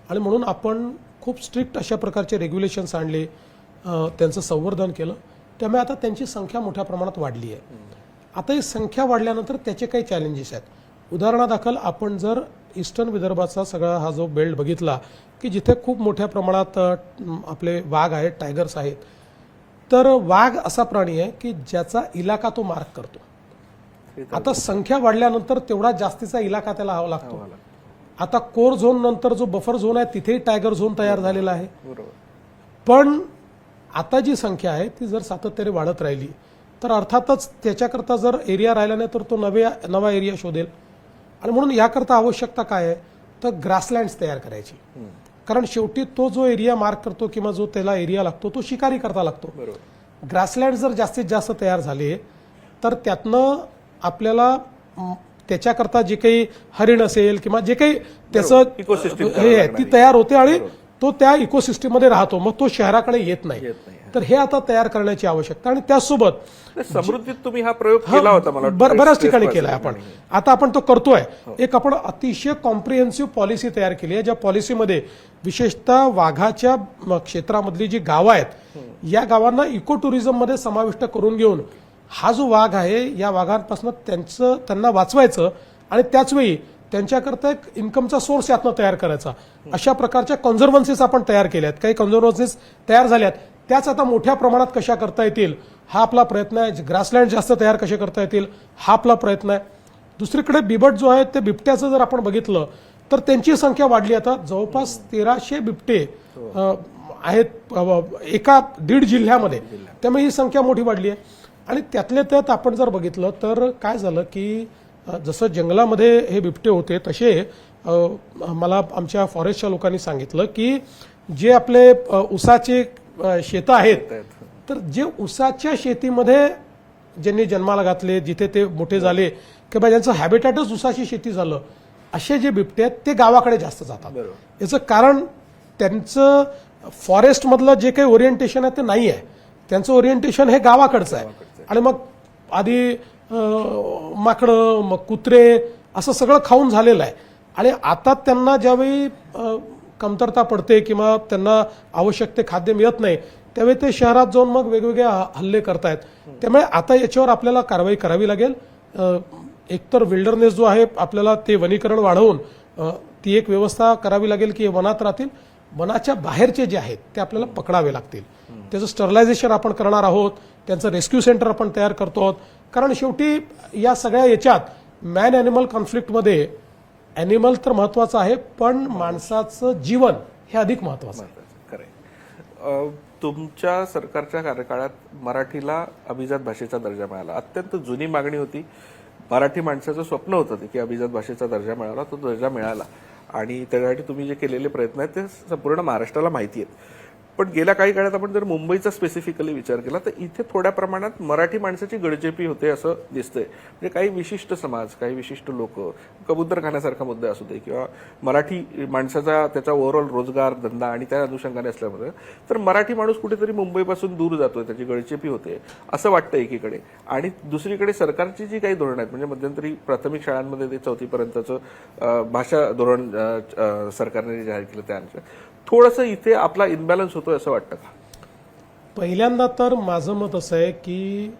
Speaker 2: आणि म्हणून आपण खूप स्ट्रिक्ट अशा प्रकारचे रेग्युलेशन्स आणले, त्यांचं संवर्धन केलं. त्यामुळे आता त्यांची संख्या मोठ्या प्रमाणात वाढली आहे. आता ही संख्या वाढल्यानंतर त्याचे काही चॅलेंजेस आहेत. उदाहरणादाखल आपण जर ईस्टर्न विदर्भाचा सगळा हा जो बेल्ट बघितला की जिथे खूप मोठ्या प्रमाणात आपले वाघ आहेत, टायगर्स आहेत, तर वाघ असा प्राणी आहे की ज्याचा इलाका तो मार्क करतो. आता संख्या वाढल्यानंतर तेवढा जास्तीचा इलाका त्याला हवा लागतो. आता कोर झोन नंतर जो बफर झोन आहे तिथेही टायगर झोन तयार झालेला आहे. पण आता जी संख्या आहे ती जर सातत्याने वाढत राहिली तर अर्थातच त्याच्याकरता जर एरिया राहिला नाही तर तो नवा एरिया शोधेल. आणि म्हणून याकरता आवश्यकता काय आहे तर ग्रासलँड्स तयार करायची. कारण शेवटी तो जो एरिया मार्क करतो किंवा जो त्याला एरिया लागतो तो शिकारी करता लागतो. ग्रासलँड जर जास्तीत जास्त तयार झाले तर त्यातनं आपल्याला त्याच्याकरता जे काही हरिण असेल किंवा जे काही त्याचं हे आहे ती तयार होते आणि तो त्या इकोसिस्टीम मध्ये राहतो, मग तो शहराकडे येत नाही. तर हे आता तयार करण्याची आवश्यकता. आणि त्यासोबत
Speaker 1: समृद्धीत तुम्ही हा प्रयोग केला होता, मला
Speaker 2: बऱ्याच ठिकाणी केलाय आपण. आता आपण तो करतोय. एक आपण अतिशय कॉम्प्रिहेन्सिव्ह पॉलिसी तयार केली आहे, ज्या पॉलिसीमध्ये विशेषतः वाघाच्या क्षेत्रामधली जी गावं आहेत या गावांना इको टुरिझम मध्ये समाविष्ट करून घेऊन हा जो वाघ आहे या वाघांपासून त्यांना वाचवायचं आणि त्याचवेळी त्यांच्याकरता एक इन्कमचा सोर्स यातनं तयार करायचा. अशा प्रकारच्या कन्झर्वन्सीज आपण तयार केल्यात. काही कन्झर्वन्सीज तयार झाल्यात, त्याच आता मोठ्या प्रमाणात कशा करता येतील हा आपला प्रयत्न आहे. ग्रासलँड जास्त तयार कसे करता येतील हा आपला प्रयत्न आहे. दुसरीकडे बिबट जो आहे ते बिबट्याचं जर आपण बघितलं तर त्यांची संख्या वाढली. आता जवळपास 1300 बिबटे आहेत एका 1.5 जिल्ह्यामध्ये. त्यामुळे ही संख्या मोठी वाढली आहे. आणि त्यातल्या त्यात आपण जर बघितलं तर काय झालं की जसं जंगलामध्ये हे बिबटे होते तसे मला आमच्या फॉरेस्टच्या लोकांनी सांगितलं की जे आपले उसाचे शेतं आहेत तर जे ऊसाच्या शेतीमध्ये ज्यांनी जन्माला घातले, जिथे ते मोठे झाले किंवा ज्यांचं हॅबिटॅटच ऊसाची शेती झालं, असे जे बिबटे आहेत ते गावाकडे जास्त जातात. याचं कारण त्यांचं फॉरेस्टमधलं जे काही ओरिएंटेशन आहे ते नाही आहे. त्यांचं ओरिएंटेशन हे गावाकडचं आहे. आणि मग आधी माकडं, मग कुत्रे असं सगळं खाऊन झालेलं आहे. आणि आता त्यांना ज्यावेळी कमतरता पडते किंवा त्यांना आवश्यक ते खाद्य मिळत नाही, त्यावेळी ते शहरात जाऊन मग वेगवेगळे हल्ले करतायत. त्यामुळे आता याच्यावर आपल्याला कारवाई करावी लागेल. एकतर विल्डरनेस जो आहे आपल्याला ते वनीकरण वाढवून ती एक व्यवस्था करावी लागेल की वनात राहतील. वनाच्या बाहेरचे जे आहेत ते आपल्याला पकडावे लागतील. त्याचं स्टरलायझेशन आपण करणार आहोत, त्यांचं रेस्क्यू सेंटर आपण तयार करतो आहोत. कारण शेवटी या सगळ्या याच्यात मॅन ॲनिमल कॉन्फ्लिक्टमध्ये ॲनिमल तर महत्वाचं आहे, पण माणसाचं जीवन हे अधिक महत्वाचं आहे.
Speaker 1: खरंय. तुमच्या सरकारच्या कार्यकाळात मराठीला अभिजात भाषेचा दर्जा मिळाला. अत्यंत जुनी मागणी होती. मराठी माणसाचं स्वप्न होतं की अभिजात भाषेचा दर्जा मिळाला, तो दर्जा मिळाला. आणि त्यासाठी तुम्ही जे केलेले प्रयत्न आहेत ते संपूर्ण महाराष्ट्राला माहिती आहेत. पण गेल्या काही काळात आपण जर मुंबईचा स्पेसिफिकली विचार केला तर इथे थोड्या प्रमाणात मराठी माणसाची गडचेपी होते असं दिसतंय. म्हणजे काही विशिष्ट समाज, काही विशिष्ट लोक, कबूतरखान्यासारखा मुद्दा असू दे किंवा मराठी माणसाचा त्याचा ओव्हरऑल रोजगार, धंदा आणि त्या अनुषंगाने असल्यामुळे तर मराठी माणूस कुठेतरी मुंबईपासून दूर जातोय, त्याची गडचेपी होते असं वाटतं एकीकडे. आणि दुसरीकडे सरकारची जी काही धोरणं आहेत, म्हणजे मध्यंतरी प्राथमिक शाळांमध्ये ते 4थी पर्यंतचं भाषा धोरण सरकारने जाहीर केलं, त्यानुसार थोडंसं इथे आपला इनबॅलन्स होतोय असं वाटतं का?
Speaker 2: पहिल्यांदा तर माझं मत असं आहे की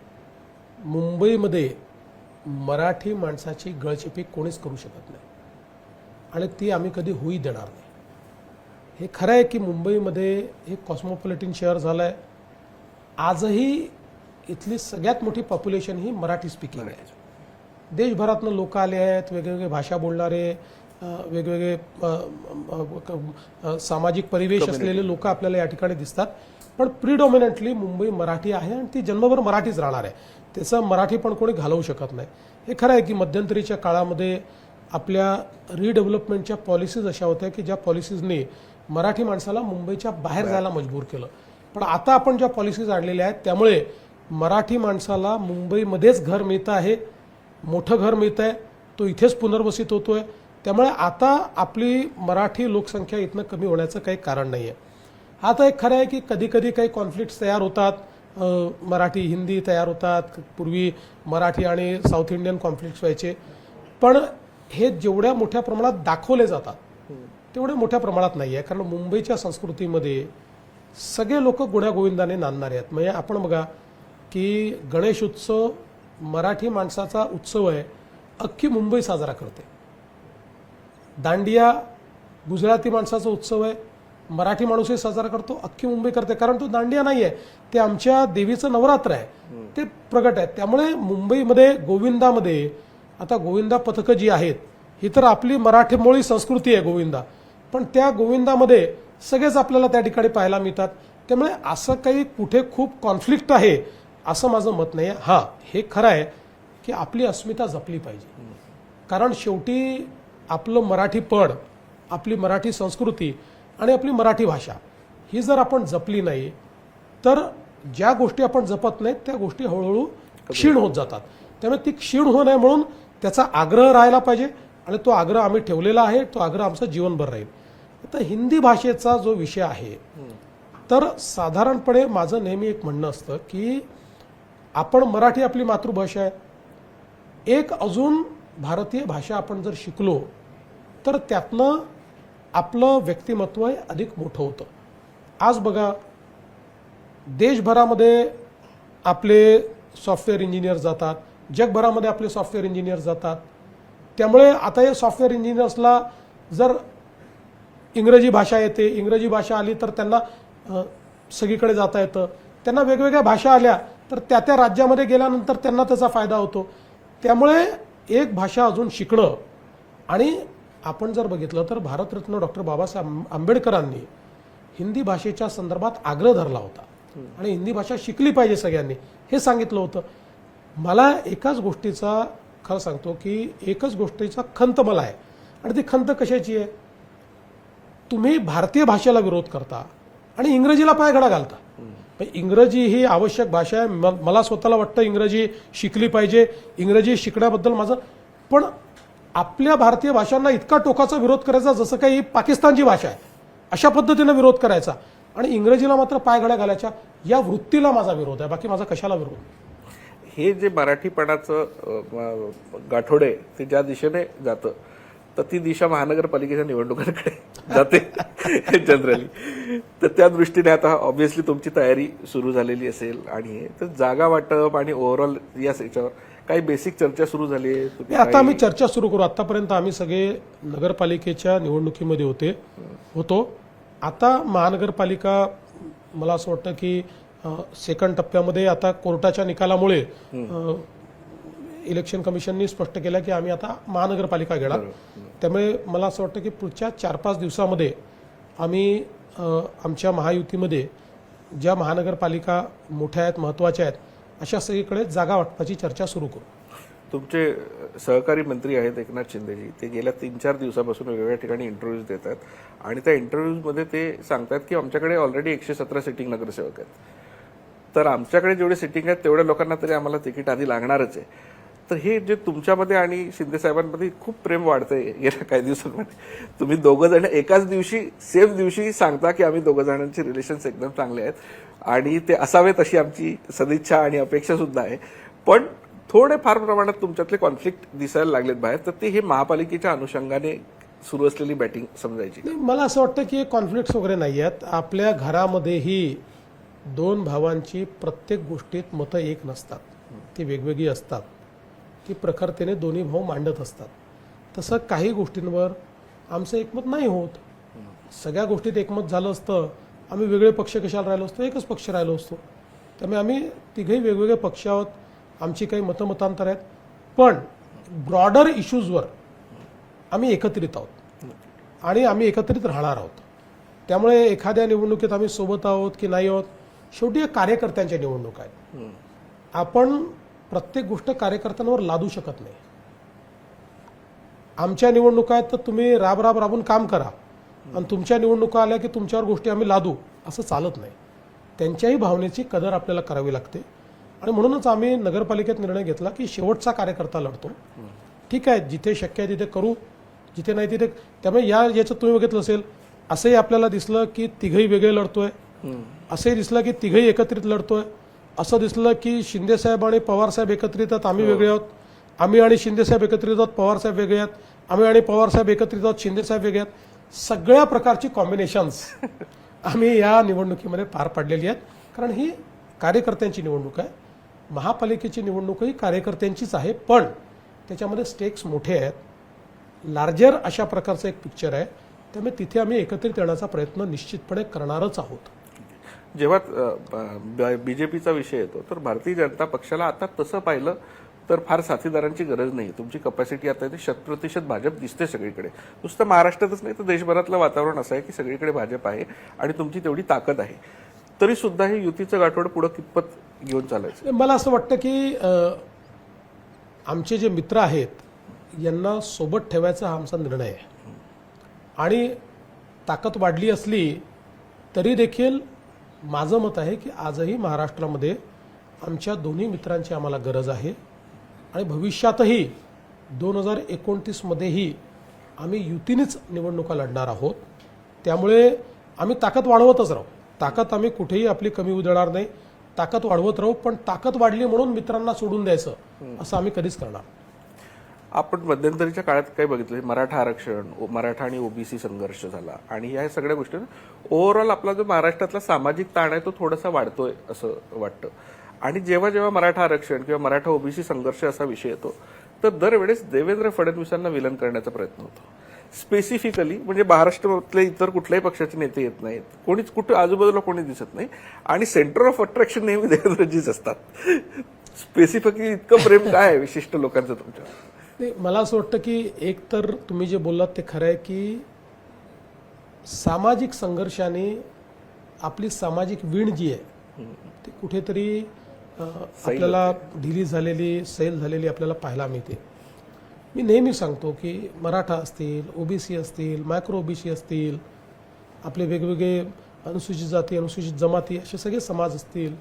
Speaker 2: मुंबईमध्ये मराठी माणसाची गळचेपी कोणीच करू शकत नाही आणि ती आम्ही कधी होई देणार नाही. हे खरं आहे की मुंबईमध्ये एक कॉस्मोपॉलिटन शहर झालं आहे. आजही इथली सगळ्यात मोठी पॉप्युलेशन ही मराठी स्पीकिंग आहे. देशभरातनं लोक आले आहेत, वेगवेगळे भाषा बोलणारे, वेगवेगळे सामाजिक परिवेश असलेले लोक आपल्याला या ठिकाणी दिसतात. पण प्रिडॉमिनंटली मुंबई मराठी आहे आणि ती जन्मभर मराठीच राहणार आहे. त्याचं मराठी पण कोणी घालवू शकत नाही. हे खरं आहे की मध्यंतरीच्या काळामध्ये आपल्या रिडेव्हलपमेंटच्या पॉलिसीज अशा होत्या की ज्या पॉलिसीजने मराठी माणसाला मुंबईच्या बाहेर जायला मजबूर केलं. पण आता आपण ज्या पॉलिसीज आणलेल्या आहेत त्यामुळे मराठी माणसाला मुंबईमध्येच घर मिळतं आहे, मोठं घर मिळतं आहे, तो इथेच पुनर्वसित होतोय. त्यामुळे आता आपली मराठी लोकसंख्या इथनं कमी होण्याचं काही कारण नाही आहे. आता एक खरं आहे की कधी कधी काही कॉन्फ्लिक्ट्स तयार होतात, मराठी हिंदी तयार होतात. पूर्वी मराठी आणि साऊथ इंडियन कॉन्फ्लिक्ट्स व्हायचे. पण हे जेवढ्या मोठ्या प्रमाणात दाखवले जातात तेवढ्या मोठ्या प्रमाणात नाही आहे. कारण मुंबईच्या संस्कृतीमध्ये सगळे लोक गुण्यागोविंदाने नांदणारे आहेत. म्हणजे आपण बघा की गणेश उत्सव मराठी माणसाचा उत्सव आहे, अख्खी मुंबई साजरा करते. दांडिया गुजराती माणसाचा उत्सव आहे, मराठी माणूसही साजरा करतो, अख्खी मुंबई करते. कारण तो दांडिया नाही आहे, ते आमच्या देवीचं नवरात्र आहे, ते प्रगट आहे. त्यामुळे मुंबईमध्ये गोविंदामध्ये आता गोविंदा पथकं जी आहेत ही तर आपली मराठीमोळी संस्कृती आहे गोविंदा, पण त्या गोविंदामध्ये सगळेच आपल्याला त्या ठिकाणी पाहायला मिळतात. त्यामुळे असं काही कुठे खूप कॉन्फ्लिक्ट आहे असं माझं मत नाही आहे. हां, हे खरं आहे की आपली अस्मिता जपली पाहिजे. कारण शेवटी आपलं मराठीपण, आपली मराठी संस्कृती आणि आपली मराठी भाषा ही जर आपण जपली नाही तर ज्या गोष्टी आपण जपत नाहीत त्या गोष्टी हळूहळू क्षीण होत जातात. त्यामुळे ती क्षीण होऊ नये म्हणून त्याचा आग्रह राहायला पाहिजे आणि तो आग्रह आम्ही ठेवलेला आहे. तो आग्रह आमचा जीवनभर राहील. आता हिंदी भाषेचा जो विषय आहे तर साधारणपणे माझं नेहमी एक म्हणणं असतं की आपण मराठी आपली मातृभाषा आहे, एक अजून भारतीय भाषा आपण जर शिकलो तर त्यातनं आपलं व्यक्तिमत्व अधिक मोठं होतं. आज बघा देशभरामध्ये आपले सॉफ्टवेअर इंजिनियर जातात, जगभरामध्ये आपले सॉफ्टवेअर इंजिनियर जातात. त्यामुळे आता या सॉफ्टवेअर इंजिनियर्सला जर इंग्रजी भाषा येते, इंग्रजी भाषा आली तर त्यांना सगळीकडे जाता येतं. त्यांना वेगवेगळ्या भाषा आल्या तर त्या त्या राज्यामध्ये गेल्यानंतर त्यांना त्याचा फायदा होतो. त्यामुळे एक भाषा अजून शिकणं. आणि आपण जर बघितलं तर भारतरत्न डॉक्टर बाबासाहेब आंबेडकरांनी हिंदी भाषेच्या संदर्भात आग्रह धरला होता आणि हिंदी भाषा शिकली पाहिजे सगळ्यांनी हे सांगितलं होतं. मला एकाच गोष्टीचा खरं सांगतो की एकच गोष्टीचा खंत मला आहे आणि ती खंत कशाची आहे, तुम्ही भारतीय भाषेला विरोध करता आणि इंग्रजीला पायघडा घालता. पण इंग्रजी ही आवश्यक भाषा आहे. मला स्वतःला वाटतं इंग्रजी शिकली पाहिजे. इंग्रजी शिकण्याबद्दल माझं, पण आपल्या भारतीय भाषांना इतका टोकाचा विरोध करायचा जसं काही पाकिस्तानची भाषा आहे अशा पद्धतीनं विरोध करायचा आणि इंग्रजीला मात्र पायघड्या घालायच्या, या वृत्तीला माझा विरोध आहे. बाकी माझा कशाला विरोध.
Speaker 1: हे जे मराठीपणाचं गाठोडे आहे ते ज्या दिशेने जातं तर ती दिशा महानगरपालिकेच्या निवडणुकांकडे जाते जनरली. तर त्या दृष्टीने आता ऑब्व्हियसली तुमची तयारी सुरू झालेली असेल आणि तर जागा वाटप आणि ओव्हरऑल या याच्यावर काही बेसिक चर्चा सुरू झाली आहे.
Speaker 2: आता आम्ही चर्चा सुरू करू. आतापर्यंत आम्ही सगळे नगरपालिकेच्या निवडणुकीमध्ये होतो. आता महानगरपालिका, मला असं वाटतं की सेकंड टप्प्यामध्ये आता कोर्टाच्या निकालामुळे इलेक्शन कमिशननी स्पष्ट केलं की आम्ही आता महानगरपालिका घेणार. त्यामुळे मला असं वाटतं की पुढच्या 4-5 दिवसामध्ये आम्ही आमच्या महायुतीमध्ये ज्या महानगरपालिका मोठ्या आहेत, महत्त्वाच्या आहेत, अशा सगळीकडे जागा वाटपाची चर्चा सुरू करू.
Speaker 1: तुमचे सहकारी मंत्री आहेत एकनाथ शिंदेजी, ते गेल्या 3-4 दिवसापासून वेगवेगळ्या ठिकाणी इंटरव्ह्यूज देत आहेत आणि त्या इंटरव्ह्यूजमध्ये ते सांगतात की आमच्याकडे ऑलरेडी 117 सिटिंग नगरसेवक आहेत, तर आमच्याकडे जेवढे सिटिंग आहेत तेवढ्या लोकांना तरी आम्हाला तिकीट आधी लागणारच आहे. तर हे जे तुमच्यामध्ये आणि शिंदे साहेबांमध्ये खूप प्रेम वाढतंय गेल्या काही दिवसांमध्ये. तुम्ही दोघं जण एकाच दिवशी सेम दिवशी सांगता की आम्ही दोघं जणांचे रिलेशन्स एकदम चांगले आहेत आणि ते असावेत अशी आमची सदिच्छा आणि अपेक्षा सुद्धा आहे. पण थोडे फार प्रमाणात तुमच्यातले कॉन्फ्लिक्ट दिसायला लागलेत बाहेर, तर ते हे महापालिकेच्या अनुषंगाने सुरू असलेली बॅटिंग समजायची.
Speaker 2: मला असं वाटतं की कॉन्फ्लिक्ट्स वगैरे नाही आहेत. आपल्या घरामध्येही 2 भावांची प्रत्येक गोष्टीत मतं एक नसतात, ती वेगवेगळी असतात. ती प्रखरतेने दोन्ही भाऊ मांडत असतात. तसं काही गोष्टींवर आमचं एकमत नाही होत. सगळ्या गोष्टीत एकमत झालं असतं आम्ही वेगळे पक्ष कशाला राहिलो असतो, एकच पक्ष राहिलो असतो. त्यामुळे आम्ही तिघेही वेगवेगळे पक्ष आहोत. आमची काही मतमतांतर आहेत, पण ब्रॉडर इश्यूजवर आम्ही एकत्रित आहोत आणि आम्ही एकत्रित राहणार आहोत. त्यामुळे एखाद्या निवडणुकीत आम्ही सोबत आहोत की नाही आहोत, शेवटी कार्यकर्त्यांच्या निवडणूक आहेत. आपण प्रत्येक गोष्ट कार्यकर्त्यांवर लादू शकत नाही. आमच्या निवडणुका आहेत तर तुम्ही राबून काम करा आणि तुमच्या निवडणुका आल्या की तुमच्यावर गोष्टी आम्ही लादू, असं चालत नाही. त्यांच्याही भावनेची कदर आपल्याला करावी लागते आणि म्हणूनच आम्ही नगरपालिकेत निर्णय घेतला की शेवटचा कार्यकर्ता लढतो. ठीक आहे, जिथे शक्य आहे तिथे करू, जिथे नाही तिथे. त्यामुळे याचं तुम्ही बघितलं असेल, असंही आपल्याला दिसलं की तिघही वेगळे लढतोय, असंही दिसलं की तिघही एकत्रित लढतोय, असं दिसलं की शिंदेसाहेब आणि पवारसाहेब एकत्रित आहेत, आम्ही वेगळे आहोत, आम्ही आणि शिंदेसाहेब एकत्रित आहोत, पवारसाहेब वेगळे आहेत, आम्ही आणि पवारसाहेब एकत्रित आहोत, शिंदेसाहेब वेगळे आहेत. सगळ्या प्रकारची कॉम्बिनेशन्स आम्ही या निवडणुकीमध्ये पार पाडलेली आहेत. कारण ही कार्यकर्त्यांची निवडणूक आहे. महापालिकेची निवडणूकही कार्यकर्त्यांचीच आहे, पण त्याच्यामध्ये स्टेक्स मोठे आहेत. लार्जर अशा प्रकारचं एक पिक्चर आहे. त्यामुळे तिथे आम्ही एकत्रित येण्याचा प्रयत्न निश्चितपणे करणारच आहोत.
Speaker 1: जेव्हा बीजेपीचा विषय येतो तर भारतीय जनता पक्षाला आता तसं पाहिलं तर फार साथीदारांची गरज नाही. तुमची कपॅसिटी आता 100% भाजप दिसते सगळीकडे. नुसतं महाराष्ट्रातच नाही तर देशभरातलं वातावरण असं आहे की सगळीकडे भाजप आहे आणि तुमची तेवढी ताकद आहे. तरी सुद्धा हे युतीचं गाठोड पुढे कितपत घेऊन चालायचं.
Speaker 2: मला असं वाटतं की आमचे जे मित्र आहेत यांना सोबत ठेवायचा हा आमचा निर्णय आहे आणि ताकद वाढली असली तरी देखील माझं मत आहे की आजही महाराष्ट्रामध्ये आमच्या दोन्ही मित्रांची आम्हाला गरज आहे आणि भविष्यातही 2029 मध्येही आम्ही युतीनेच निवडणुका लढणार आहोत. त्यामुळे आम्ही ताकद वाढवतच राहू. ताकद आम्ही कुठेही आपली कमी होऊ देणार नाही. ताकद वाढवत राहू, पण ताकद वाढली म्हणून मित्रांना सोडून द्यायचं असं आम्ही कधीच करणार.
Speaker 1: आपण मध्यंतरीच्या काळात काय बघितलं, मराठा आरक्षण, मराठा आणि ओबीसी संघर्ष झाला आणि या सगळ्या गोष्टी ओव्हरऑल आपला जो महाराष्ट्रातला सामाजिक ताण आहे तो थोडासा वाढतोय असं वाटतं. आणि जेव्हा जेव्हा मराठा आरक्षण किंवा मराठा ओबीसी संघर्ष असा विषय येतो तर दरवेळेस देवेंद्र फडणवीसांना विलन करण्याचा प्रयत्न होतो. स्पेसिफिकली म्हणजे महाराष्ट्रातले इतर कुठल्याही पक्षाचे नेते येत नाहीत, कोणीच कुठे आजूबाजूला कोणी दिसत नाही आणि सेंटर ऑफ अट्रॅक्शन नेहमी देवेंद्रजीच असतात. स्पेसिफिकली इतकं प्रेम काय आहे विशिष्ट लोकांचं तुमच्या?
Speaker 2: नाही, मला असं वाटतं की एक तर तुम्ही जे बोललात ते खरं आहे की सामाजिक संघर्षाने आपली सामाजिक वीण जी आहे ती कुठेतरी आपल्याला ढिली झालेली, सैल झालेली आपल्याला पाहायला मिळते. मी नेहमी सांगतो की मराठा असतील, ओबीसी असतील, मायक्रो ओबीसी असतील, आपले वेगवेगळे अनुसूचित जाती, अनुसूचित जमाती असे सगळे समाज असतील,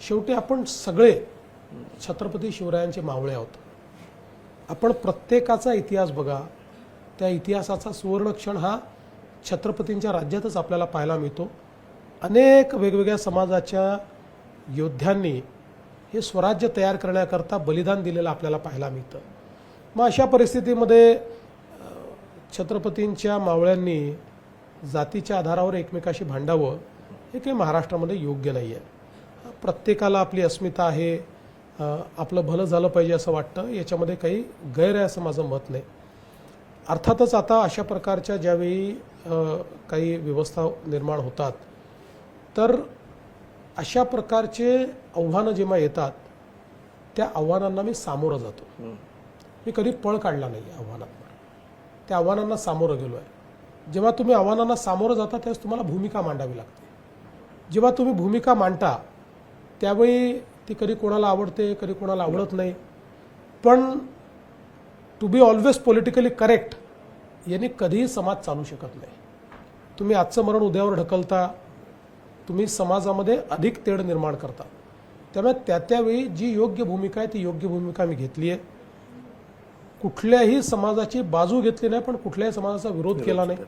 Speaker 2: शेवटी आपण सगळे छत्रपती शिवरायांचे मावळे आहोत. आपण प्रत्येकाचा इतिहास बघा, त्या इतिहासाचा सुवर्णक्षण हा छत्रपतींच्या राज्यातच आपल्याला पाहायला मिळतो. अनेक वेगवेगळ्या समाजाच्या योद्ध्यांनी हे स्वराज्य तयार करण्याकरता बलिदान दिलेलं आपल्याला पाहायला मिळतं. मग अशा परिस्थितीमध्ये छत्रपतींच्या मावळ्यांनी जातीच्या आधारावर एकमेकाशी भांडावं हे काही महाराष्ट्रामध्ये योग्य नाही आहे. प्रत्येकाला आपली अस्मिता आहे, आपलं भलं झालं पाहिजे असं वाटतं, याच्यामध्ये काही गैर आहे असं माझं मत नाही. अर्थातच आता अशा प्रकारच्या ज्यावेळी काही व्यवस्था निर्माण होतात तर अशा प्रकारचे आव्हानं जेव्हा येतात त्या आव्हानांना मी सामोरं जातो. मी कधी पळ काढला नाही आव्हानांना, त्या आव्हानांना सामोरं गेलो आहे. जेव्हा तुम्ही आव्हानांना सामोरं जाता त्यावेळेस तुम्हाला भूमिका मांडावी लागते. जेव्हा तुम्ही भूमिका मांडता त्यावेळी ती कधी कोणाला आवडते, कधी कोणाला आवडत नाही, पण to be always politically correct याने कधीही समाज चालू शकत नाही. तुम्ही आजचं मरण उद्यावर ढकलता, तुम्ही समाजामध्ये अधिक तेढ निर्माण करता. त्यामुळे त्यावेळी जी योग्य भूमिका आहे ती योग्य भूमिका मी घेतली आहे. कुठल्याही समाजाची बाजू घेतली नाही, पण कुठल्याही समाजाचा विरोध केला नाही.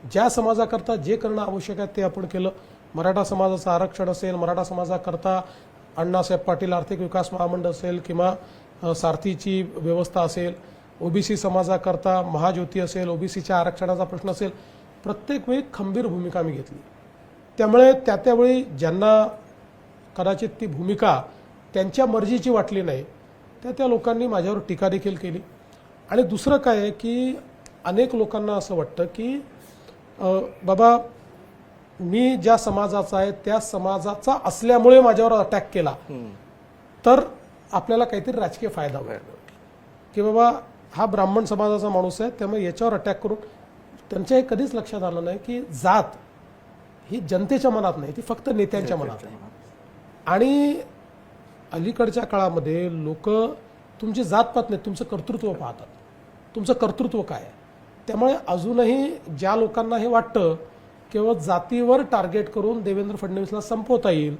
Speaker 2: ज्या समाजाकरता जे करणं आवश्यक आहे ते आपण केलं. मराठा समाजाचं आरक्षण असेल, मराठा समाजाकरता अण्णासाहेब पाटील आर्थिक विकास महामंडळ असेल किंवा सारथीची व्यवस्था असेल, ओबीसी समाजाकरता महाज्योती असेल, ओबीसीच्या आरक्षणाचा प्रश्न असेल, प्रत्येक वेळी खंबीर भूमिका मी घेतली. त्यामुळे त्यावेळी ज्यांना कदाचित ती भूमिका त्यांच्या मर्जीची वाटली नाही त्या लोकांनी माझ्यावर टीका देखील केली. आणि दुसरं काय आहे की अनेक लोकांना असं वाटतं की बाबा मी ज्या समाजाचा आहे त्या समाजाचा असल्यामुळे माझ्यावर अटॅक केला तर आपल्याला काहीतरी राजकीय फायदा होईल, की बाबा हा ब्राह्मण समाजाचा माणूस आहे त्यामुळे याच्यावर अटॅक करून. त्यांच्या कधीच लक्षात आलं नाही की जात ही जनतेच्या मनात नाही, ती फक्त नेत्यांच्या मनात आहे. आणि अलीकडच्या काळामध्ये लोक तुमची जात पाहत नाहीत, तुमचं कर्तृत्व पाहतात. तुमचं कर्तृत्व काय आहे. त्यामुळे अजूनही ज्या लोकांना हे वाटतं केवळ जातीवर टार्गेट करून देवेंद्र फडणवीसला संपवता येईल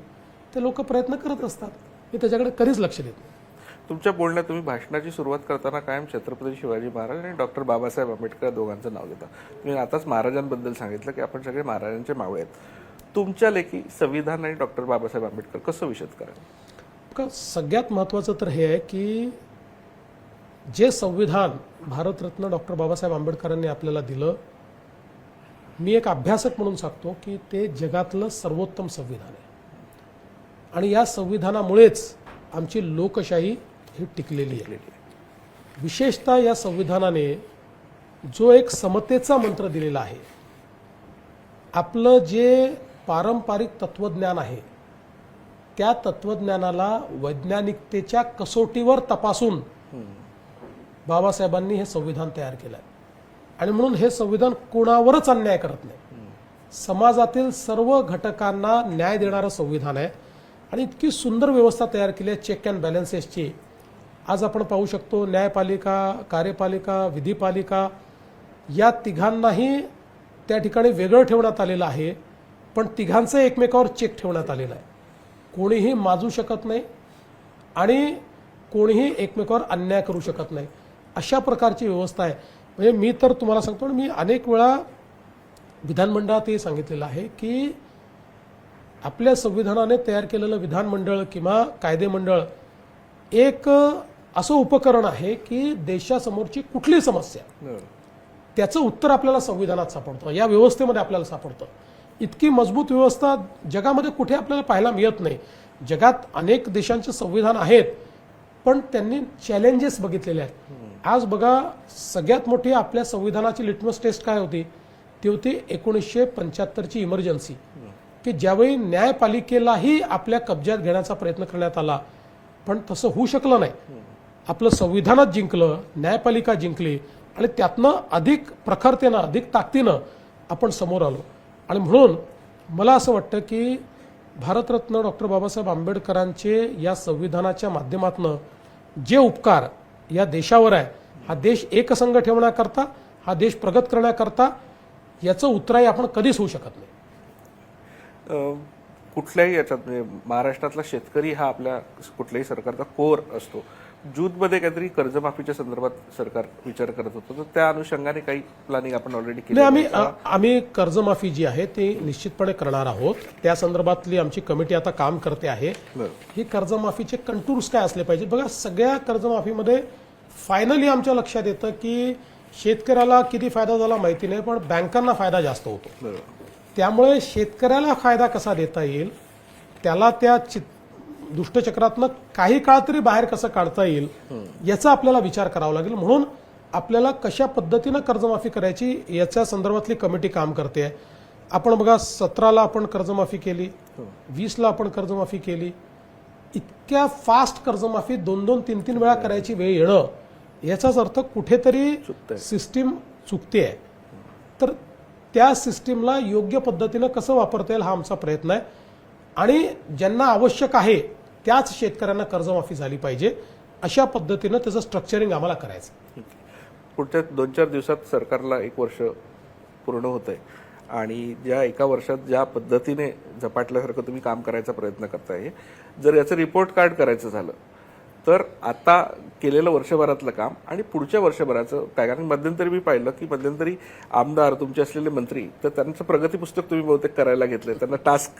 Speaker 2: ते लोक प्रयत्न करत असतात. मी त्याच्याकडे कधीच लक्ष देत नाही.
Speaker 1: तुमच्या बोलण्यात तुम्ही भाषणाची सुरुवात करताना कायम छत्रपती शिवाजी महाराज आणि डॉक्टर बाबासाहेब आंबेडकर दोघांचं नाव घेता. तुम्ही आताच महाराजांबद्दल सांगितलं की आपण सगळे महाराजांचे मावळे आहेत. तुमच्या लेखी संविधान आणि डॉक्टर बाबासाहेब आंबेडकर कसं विशद कराल?
Speaker 2: सगळ्यात महत्त्वाचं तर हे आहे की जे संविधान भारतरत्न डॉक्टर बाबासाहेब आंबेडकरांनी आपल्याला दिलं, मी एक अभ्यासक म्हणून सांगतो की ते जगातलं सर्वोत्तम संविधान आहे. आणि या संविधानामुळेच आमची लोकशाही ही टिकलेली आहे. विशेषतः या संविधानाने जो एक समतेचा मंत्र दिलेला आहे, आपलं जे पारंपरिक तत्वज्ञान आहे त्या तत्वज्ञानाला वैज्ञानिकतेच्या कसोटीवर तपासून बाबासाहेबांनी हे संविधान तयार केलं आहे. आणि म्हणून हे संविधान कोणावरच अन्याय करत नाही. समाजातील सर्व घटकांना न्याय देणारं संविधान आहे. आणि इतकी सुंदर व्यवस्था तयार केली आहे चेक अँड बॅलन्सेसची. आज आपण पाहू शकतो न्यायपालिका, कार्यपालिका, विधिपालिका या तिघांनाही त्या ठिकाणी वेगळं ठेवण्यात आलेलं आहे, पण तिघांचं एकमेकावर चेक ठेवण्यात आलेलं आहे. कोणीही माजू शकत नाही आणि कोणीही एकमेकावर अन्याय करू शकत नाही, अशा प्रकारची व्यवस्था आहे. म्हणजे मी तर तुम्हाला सांगतो, मी अनेक वेळा विधानमंडळात हे सांगितलेलं आहे की आपल्या संविधानाने तयार केलेलं विधानमंडळ किंवा कायदेमंडळ एक असं उपकरण आहे की देशासमोरची कुठली समस्या त्याचं उत्तर आपल्याला संविधानात सापडतं, या व्यवस्थेमध्ये आपल्याला सापडतं. इतकी मजबूत व्यवस्था जगामध्ये कुठे आपल्याला पाहायला मिळत नाही. जगात अनेक देशांचे संविधान आहेत, पण त्यांनी चॅलेंजेस बघितलेले आहेत. आज बघा, सगळ्यात मोठी आपल्या संविधानाची लिटमस टेस्ट काय होती? ती होती 1975ची इमर्जन्सी, की ज्यावेळी न्यायपालिकेलाही आपल्या कब्जात घेण्याचा प्रयत्न करण्यात आला, पण तसं होऊ शकलं नाही. आपलं संविधानात जिंकलं, न्यायपालिका जिंकली आणि त्यातनं अधिक प्रखरतेनं, अधिक ताकदीनं आपण समोर आलो. आणि म्हणून मला असं वाटतं की भारतरत्न डॉक्टर बाबासाहेब आंबेडकरांचे या संविधानाच्या माध्यमातून जे उपकार या देशावर आहे, हा देश एकसंघ ठेवण्याकरता, हा देश प्रगत करण्याकरता, याचं उत्तराई आपण कधीच होऊ शकत नाही.
Speaker 1: कुठल्याही याच्यात म्हणजे महाराष्ट्रातला शेतकरी हा आपल्या कुठल्याही सरकारचा कोर असतो. जूनमध्ये काहीतरी कर्जमाफीच्या संदर्भात सरकार विचार करत होतं, तर त्या अनुषंगाने काही प्लॅनिंग आपण ऑलरेडी केली
Speaker 2: नाही, आम्ही कर्जमाफी जी आहे ती निश्चितपणे करणार आहोत. त्या संदर्भातली आमची कमिटी आता काम करते आहे. ही कर्जमाफीचे कंटूर्स काय असले पाहिजे बघा. सगळ्या कर्जमाफीमध्ये फायनली आमच्या लक्षात येतं की शेतकऱ्याला किती फायदा झाला माहिती नाही, पण बँकांना फायदा जास्त होतो. त्यामुळे शेतकऱ्याला फायदा कसा देता येईल, त्याला त्या दुष्टचक्रातनं काही काळ तरी बाहेर कसं काढता येईल याचा आपल्याला विचार करावा लागेल. म्हणून आपल्याला कशा पद्धतीनं कर्जमाफी करायची याच्या संदर्भातली कमिटी काम करते. आपण बघा 17ला आपण कर्जमाफी केली, 20ला आपण कर्जमाफी केली. इतक्या फास्ट कर्जमाफी 2-2, 3-3 वेळा करायची वेळ येणं याचाच अर्थ कुठेतरी सिस्टीम चुकते. तर त्या सिस्टीमला योग्य पद्धतीनं कसं वापरता येईल हा आमचा प्रयत्न आहे. आणि ज्यांना आवश्यक आहे त्याच शेतकऱ्यांना कर्जमाफी झाली पाहिजे अशा पद्धतीनं त्याचं स्ट्रक्चरिंग आम्हाला करायचं.
Speaker 1: पुढच्या 2-4 दिवसात सरकारला 1 वर्ष पूर्ण होत आहे आणि ज्या एका वर्षात ज्या पद्धतीने झपाटल्यासारखं तुम्ही काम करायचा प्रयत्न करताय, जर याचं रिपोर्ट कार्ड करायचं झालं तर आता केलेलं वर्षभरातलं काम आणि पुढच्या वर्षभराचं काय, कारण मध्यंतरी मी पाहिलं की मध्यंतरी आमदार तुमचे असलेले मंत्री तर त्यांचं प्रगती पुस्तक तुम्ही बहुतेक करायला घेतलं, त्यांना टास्क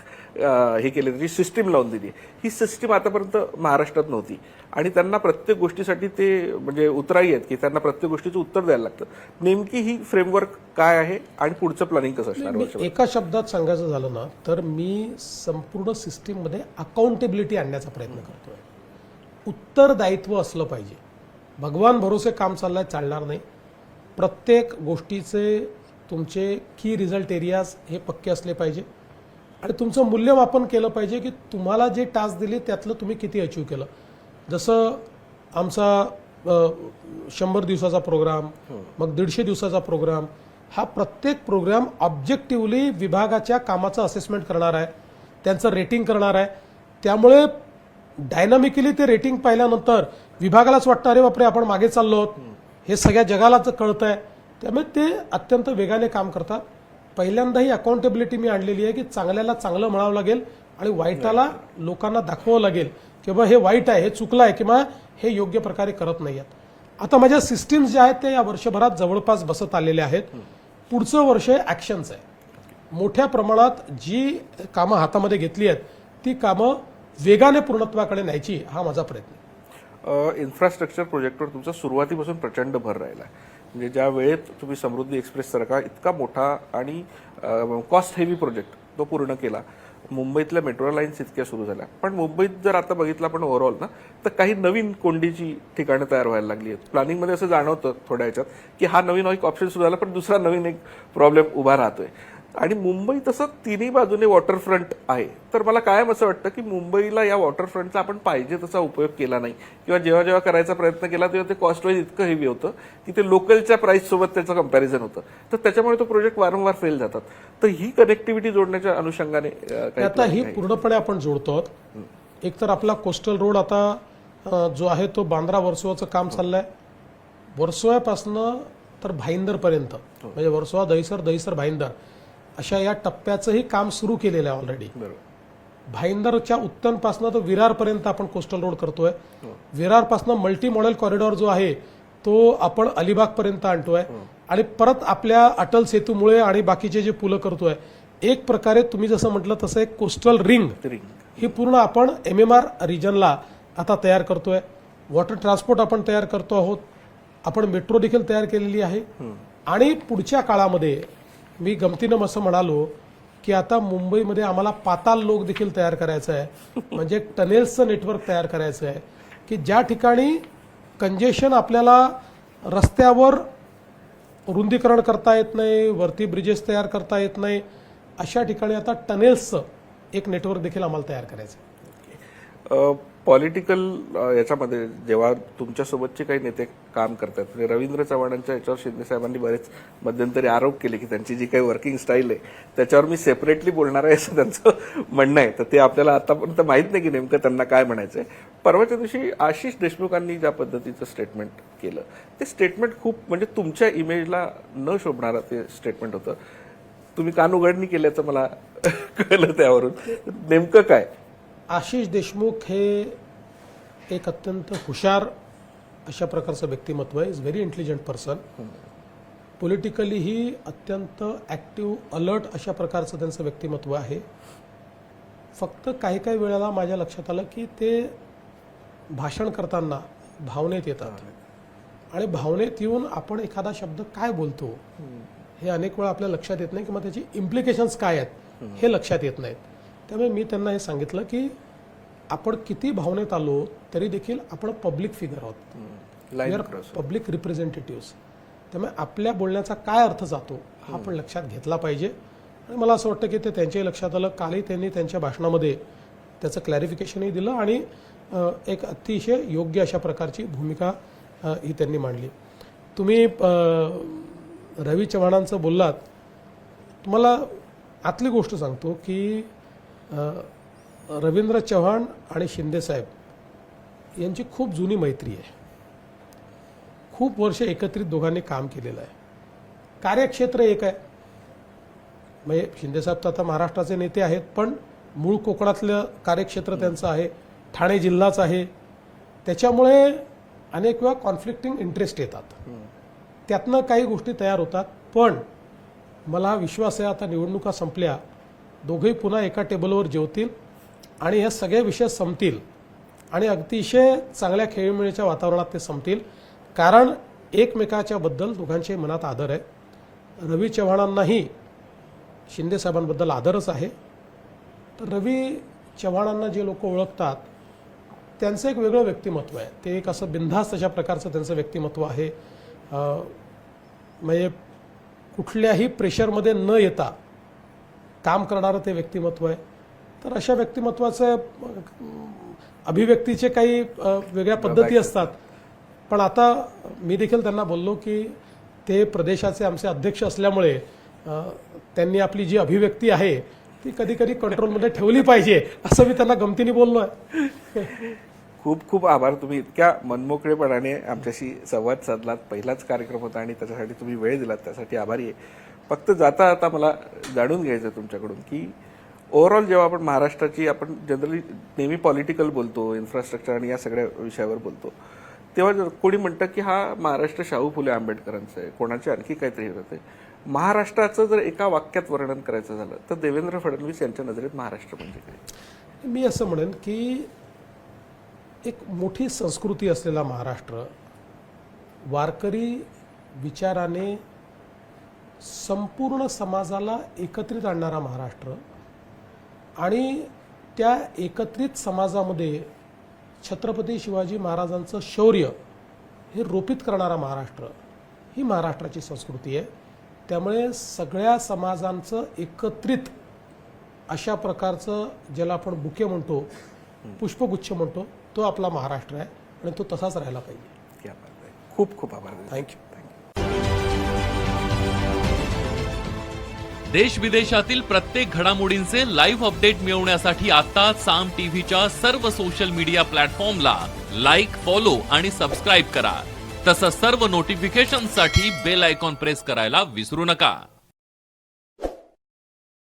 Speaker 1: हे केले, त्याची सिस्टीम लावून दिली. ही सिस्टीम आतापर्यंत महाराष्ट्रात नव्हती आणि त्यांना प्रत्येक गोष्टीसाठी ते म्हणजे उतराई आहेत की त्यांना प्रत्येक गोष्टीचं उत्तर द्यायला लागतं. नेमकी ही फ्रेमवर्क काय आहे आणि पुढचं प्लॅनिंग कसं असणार?
Speaker 2: एका शब्दात सांगायचं झालं ना तर मी संपूर्ण सिस्टीममध्ये अकाउंटेबिलिटी आणण्याचा प्रयत्न करतोय. उत्तरदायित्व असलं पाहिजे. भगवान भरोसे काम चाललंय चालणार नाही. प्रत्येक गोष्टीचे तुमचे की रिझल्ट एरियाज हे पक्के असले पाहिजे आणि तुमचं मूल्यमापन केलं पाहिजे की तुम्हाला जे टास्क दिले त्यातलं तुम्ही किती अचीव्ह केलं. जसं आमचा 100 दिवसाचा प्रोग्राम, मग 150 दिवसाचा प्रोग्राम, हा प्रत्येक प्रोग्राम ऑब्जेक्टिव्हली विभागाच्या कामाचं असेसमेंट करणार आहे, त्यांचं रेटिंग करणार आहे. त्यामुळे डायनामिकली ते रेटिंग पाहिल्यानंतर विभागालाच वाटतं अरे बापरे आपण मागे चाललो आहोत, हे सगळ्या जगालाच कळतंय. त्यामुळे ते अत्यंत वेगाने काम करतात. पहिल्यांदा ही अकाउंटेबिलिटी मी आणलेली आहे की चांगल्याला चांगलं म्हणावं लागेल आणि वाईटाला लोकांना दाखवावं लागेल की बाबा हे वाईट आहे, हे चुकलं आहे किंवा हे योग्य प्रकारे करत नाही आहेत. आता माझ्या सिस्टीम्स ज्या आहेत त्या या वर्षभरात जवळपास बसत आलेल्या आहेत. पुढचं वर्ष ॲक्शन्स आहे. मोठ्या प्रमाणात जी कामं हातामध्ये घेतली आहेत ती कामं वेगाने पूर्णत्वाकडे न्यायची हा माझा प्रयत्न.
Speaker 1: इन्फ्रास्ट्रक्चर प्रोजेक्टवर तुमचा सुरुवातीपासून प्रचंड भर राहिला. म्हणजे ज्या वेळेत तुम्ही समृद्धी एक्सप्रेस सारखा इतका मोठा आणि कॉस्ट हेवी प्रोजेक्ट तो पूर्ण केला, मुंबईतल्या मेट्रो लाईन्स इतक्या सुरू झाल्या, पण मुंबईत जर आता बघितलं आपण ओव्हरऑल ना तर काही नवीन कोंडीची ठिकाणं तयार व्हायला लागली आहेत. प्लॅनिंगमध्ये असं जाणवतं थोड्या ह्याच्यात की हा नवीन एक ऑप्शन सुरू झाला पण दुसरा नवीन एक प्रॉब्लेम उभा राहतोय. आणि मुंबई तसं तिन्ही बाजूने वॉटरफ्रंट आहे. तर मला कायम असं वाटतं की मुंबईला या वॉटरफ्रंटचा आपण पाहिजे तसा उपयोग केला नाही किंवा जेव्हा जेव्हा करायचा प्रयत्न केला तेव्हा ते कॉस्ट वाईज इतकं हेवी होतं की ते लोकलच्या प्राइस सोबत त्याचं कंपॅरिझन होतं. तर त्याच्यामुळे तो प्रोजेक्ट वारंवार फेल जातात. तर ही कनेक्टिव्हिटी जोडण्याच्या अनुषंगाने
Speaker 2: आता ही पूर्णपणे आपण जोडतो. एक तर आपला कोस्टल रोड आता जो आहे तो बांद्रा वर्सोवाचं काम चाललंय. वर्सोव्यापासनं तर भाईंदरपर्यंत म्हणजे वर्सोवा दहिसर, दहिसर भाईंदर अशा या टप्प्याचंही काम सुरू केलेलं आहे ऑलरेडी. भाईंदरच्या उत्तनपासनं तर विरारपर्यंत आपण कोस्टल रोड करतोय. विरारपासनं मल्टी मॉडेल कॉरिडॉर जो आहे तो आपण अलिबागपर्यंत आणतोय आणि परत आपल्या अटल सेतूमुळे आणि बाकीचे जे पुलं करतोय. एक प्रकारे तुम्ही जसं म्हटलं तसं एक कोस्टल रिंग ही पूर्ण आपण MMR रिजनला आता तयार करतोय. वॉटर ट्रान्सपोर्ट आपण तयार करतो आहोत. आपण मेट्रो देखील तयार केलेली आहे आणि पुढच्या काळामध्ये मी गमतीनं असं म्हणालो की आता मुंबईमध्ये आम्हाला पाताल लोक देखील तयार करायचं आहे. म्हणजे टनेल्सचं नेटवर्क तयार करायचं आहे की ज्या ठिकाणी कंजेशन आपल्याला रस्त्यावर रुंदीकरण करता येत नाही, वरती ब्रिजेस तयार करता येत नाही, अशा ठिकाणी आता टनेल्सचं एक नेटवर्क देखील आम्हाला तयार करायचं आहे.
Speaker 1: पॉलिटिकल याच्यामध्ये जेव्हा तुमच्यासोबतचे काही नेते काम करतात, म्हणजे रवींद्र चव्हाणांच्या याच्यावर शिंदे साहेबांनी बरेच मध्यंतरी आरोप केले की त्यांची जी काही वर्किंग स्टाईल आहे त्याच्यावर मी सेपरेटली बोलणार आहे असं त्यांचं म्हणणं आहे. तर ते आपल्याला आतापर्यंत माहीत नाही की नेमकं त्यांना काय म्हणायचं आहे. परवाच्या दिवशी आशिष देशमुखांनी ज्या पद्धतीचं स्टेटमेंट केलं ते स्टेटमेंट खूप म्हणजे तुमच्या इमेजला न शोभणारं ते स्टेटमेंट होतं. तुम्ही कान उघडणी केल्याचं मला कळलं त्यावरून. नेमकं काय?
Speaker 2: आशिष देशमुख हे एक अत्यंत हुशार अशा प्रकारचं व्यक्तिमत्व आहे. Is very intelligent person. पॉलिटिकलीही अत्यंत ॲक्टिव्ह अलर्ट अशा प्रकारचं त्यांचं व्यक्तिमत्व आहे. फक्त काही काही वेळेला माझ्या लक्षात आलं की ते भाषण करताना भावनेत येतात आणि भावनेत येऊन आपण एखादा शब्द काय बोलतो हे अनेक वेळा आपल्या लक्षात येत नाही किंवा त्याची इम्प्लिकेशन्स काय आहेत हे लक्षात येत नाहीत. त्यामुळे मी त्यांना हे सांगितलं की आपण किती भावनेत आलो तरी देखील आपण पब्लिक फिगर आहोत, पब्लिक रिप्रेझेंटेटिव्ह. त्यामुळे आपल्या बोलण्याचा काय अर्थ जातो हा आपण लक्षात घेतला पाहिजे. आणि मला असं वाटतं की ते त्यांच्याही लक्षात आलं. कालही त्यांनी त्यांच्या भाषणामध्ये त्याचं क्लॅरिफिकेशनही दिलं आणि एक अतिशय योग्य अशा प्रकारची भूमिका ही त्यांनी मांडली. तुम्ही रवी चव्हाणांचं बोललात. तुम्हाला आतली गोष्ट सांगतो की रवींद्र चव्हाण आणि शिंदेसाहेब यांची खूप जुनी मैत्री आहे. खूप वर्ष एकत्रित दोघांनी काम केलेलं आहे. कार्यक्षेत्र एक आहे. म्हणजे शिंदेसाहेब तर आता महाराष्ट्राचे नेते आहेत पण मूळ कोकणातलं कार्यक्षेत्र त्यांचं आहे, ठाणे जिल्हाच आहे. त्याच्यामुळे अनेक वेळा कॉन्फ्लिक्टिंग इंटरेस्ट येतात. त्यातनं काही गोष्टी तयार होतात. पण मला विश्वास आहे आता निवडणुका संपल्या, दोघेही पुन्हा एका टेबलवर जेवतील आणि हे सगळे विषय संपतील आणि अतिशय चांगल्या खेळीमेळीच्या वातावरणात ते संपतील. कारण एकमेकाच्या बद्दल दोघांच्याही मनात आदर आहे. रवी चव्हाणांनाही शिंदेसाहेबांबद्दल आदरच आहे. तर रवी चव्हाणांना जे लोक ओळखतात त्यांचं एक वेगळं व्यक्तिमत्व आहे. ते एक असं बिनधास्त अशा प्रकारचं त्यांचं व्यक्तिमत्व आहे. म्हणजे कुठल्याही प्रेशरमध्ये न येता काम करणारं ते व्यक्तिमत्व आहे. तर अशा व्यक्तिमत्वाचं अभिव्यक्तीचे काही वेगळ्या पद्धती असतात. पण आता मी देखील त्यांना बोललो की ते प्रदेशाचे आमचे अध्यक्ष असल्यामुळे त्यांनी आपली जी अभिव्यक्ती आहे ती कधी कधी कंट्रोलमध्ये ठेवली पाहिजे असं मी त्यांना गमतीने बोललो आहे.
Speaker 1: खूप खूप आभार. तुम्ही इतक्या मनमोकळेपणाने आमच्याशी संवाद साधलात. पहिलाच कार्यक्रम होता आणि त्याच्यासाठी तुम्ही वेळ दिलात, त्यासाठी आभारी आहे. फक्त जाता आता मला जाणून घ्यायचं तुमच्याकडून की ओव्हरऑल जेव्हा आपण महाराष्ट्राची, आपण जनरली नेहमी पॉलिटिकल बोलतो, इन्फ्रास्ट्रक्चर आणि या सगळ्या विषयावर बोलतो, तेव्हा कोणी म्हणतं की हा महाराष्ट्र शाहू फुले आंबेडकरांचं आहे, कोणाचे आणखी काहीतरी होतं. महाराष्ट्राचं जर एका वाक्यात वर्णन करायचं झालं तर देवेंद्र फडणवीस यांच्या नजरेत महाराष्ट्र म्हणजे काय?
Speaker 2: मी असं म्हणेन की एक मोठी संस्कृती असलेला महाराष्ट्र, वारकरी विचाराने संपूर्ण समाजाला एकत्रित आणणारा महाराष्ट्र आणि त्या एकत्रित समाजामध्ये छत्रपती शिवाजी महाराजांचं शौर्य हे रोपित करणारा महाराष्ट्र, ही महाराष्ट्राची संस्कृती आहे. त्यामुळे सगळ्या समाजांचं एकत्रित अशा प्रकारचं ज्याला आपण बुके म्हणतो, पुष्पगुच्छ म्हणतो, तो आपला महाराष्ट्र आहे आणि तो तसाच राहायला पाहिजे.
Speaker 1: खूप खूप आभार.
Speaker 2: थँक्यू.
Speaker 3: देश विदेशातील प्रत्येक घडामोडींचे लाईव्ह अपडेट मिळवण्यासाठी आता साम टीव्हीच्या सर्व सोशल मीडिया प्लॅटफॉर्मला लाईक, फॉलो आणि सबस्क्राईब करा. तसंच सर्व नोटिफिकेशनसाठी बेल आयकॉन प्रेस करायला विसरू नका.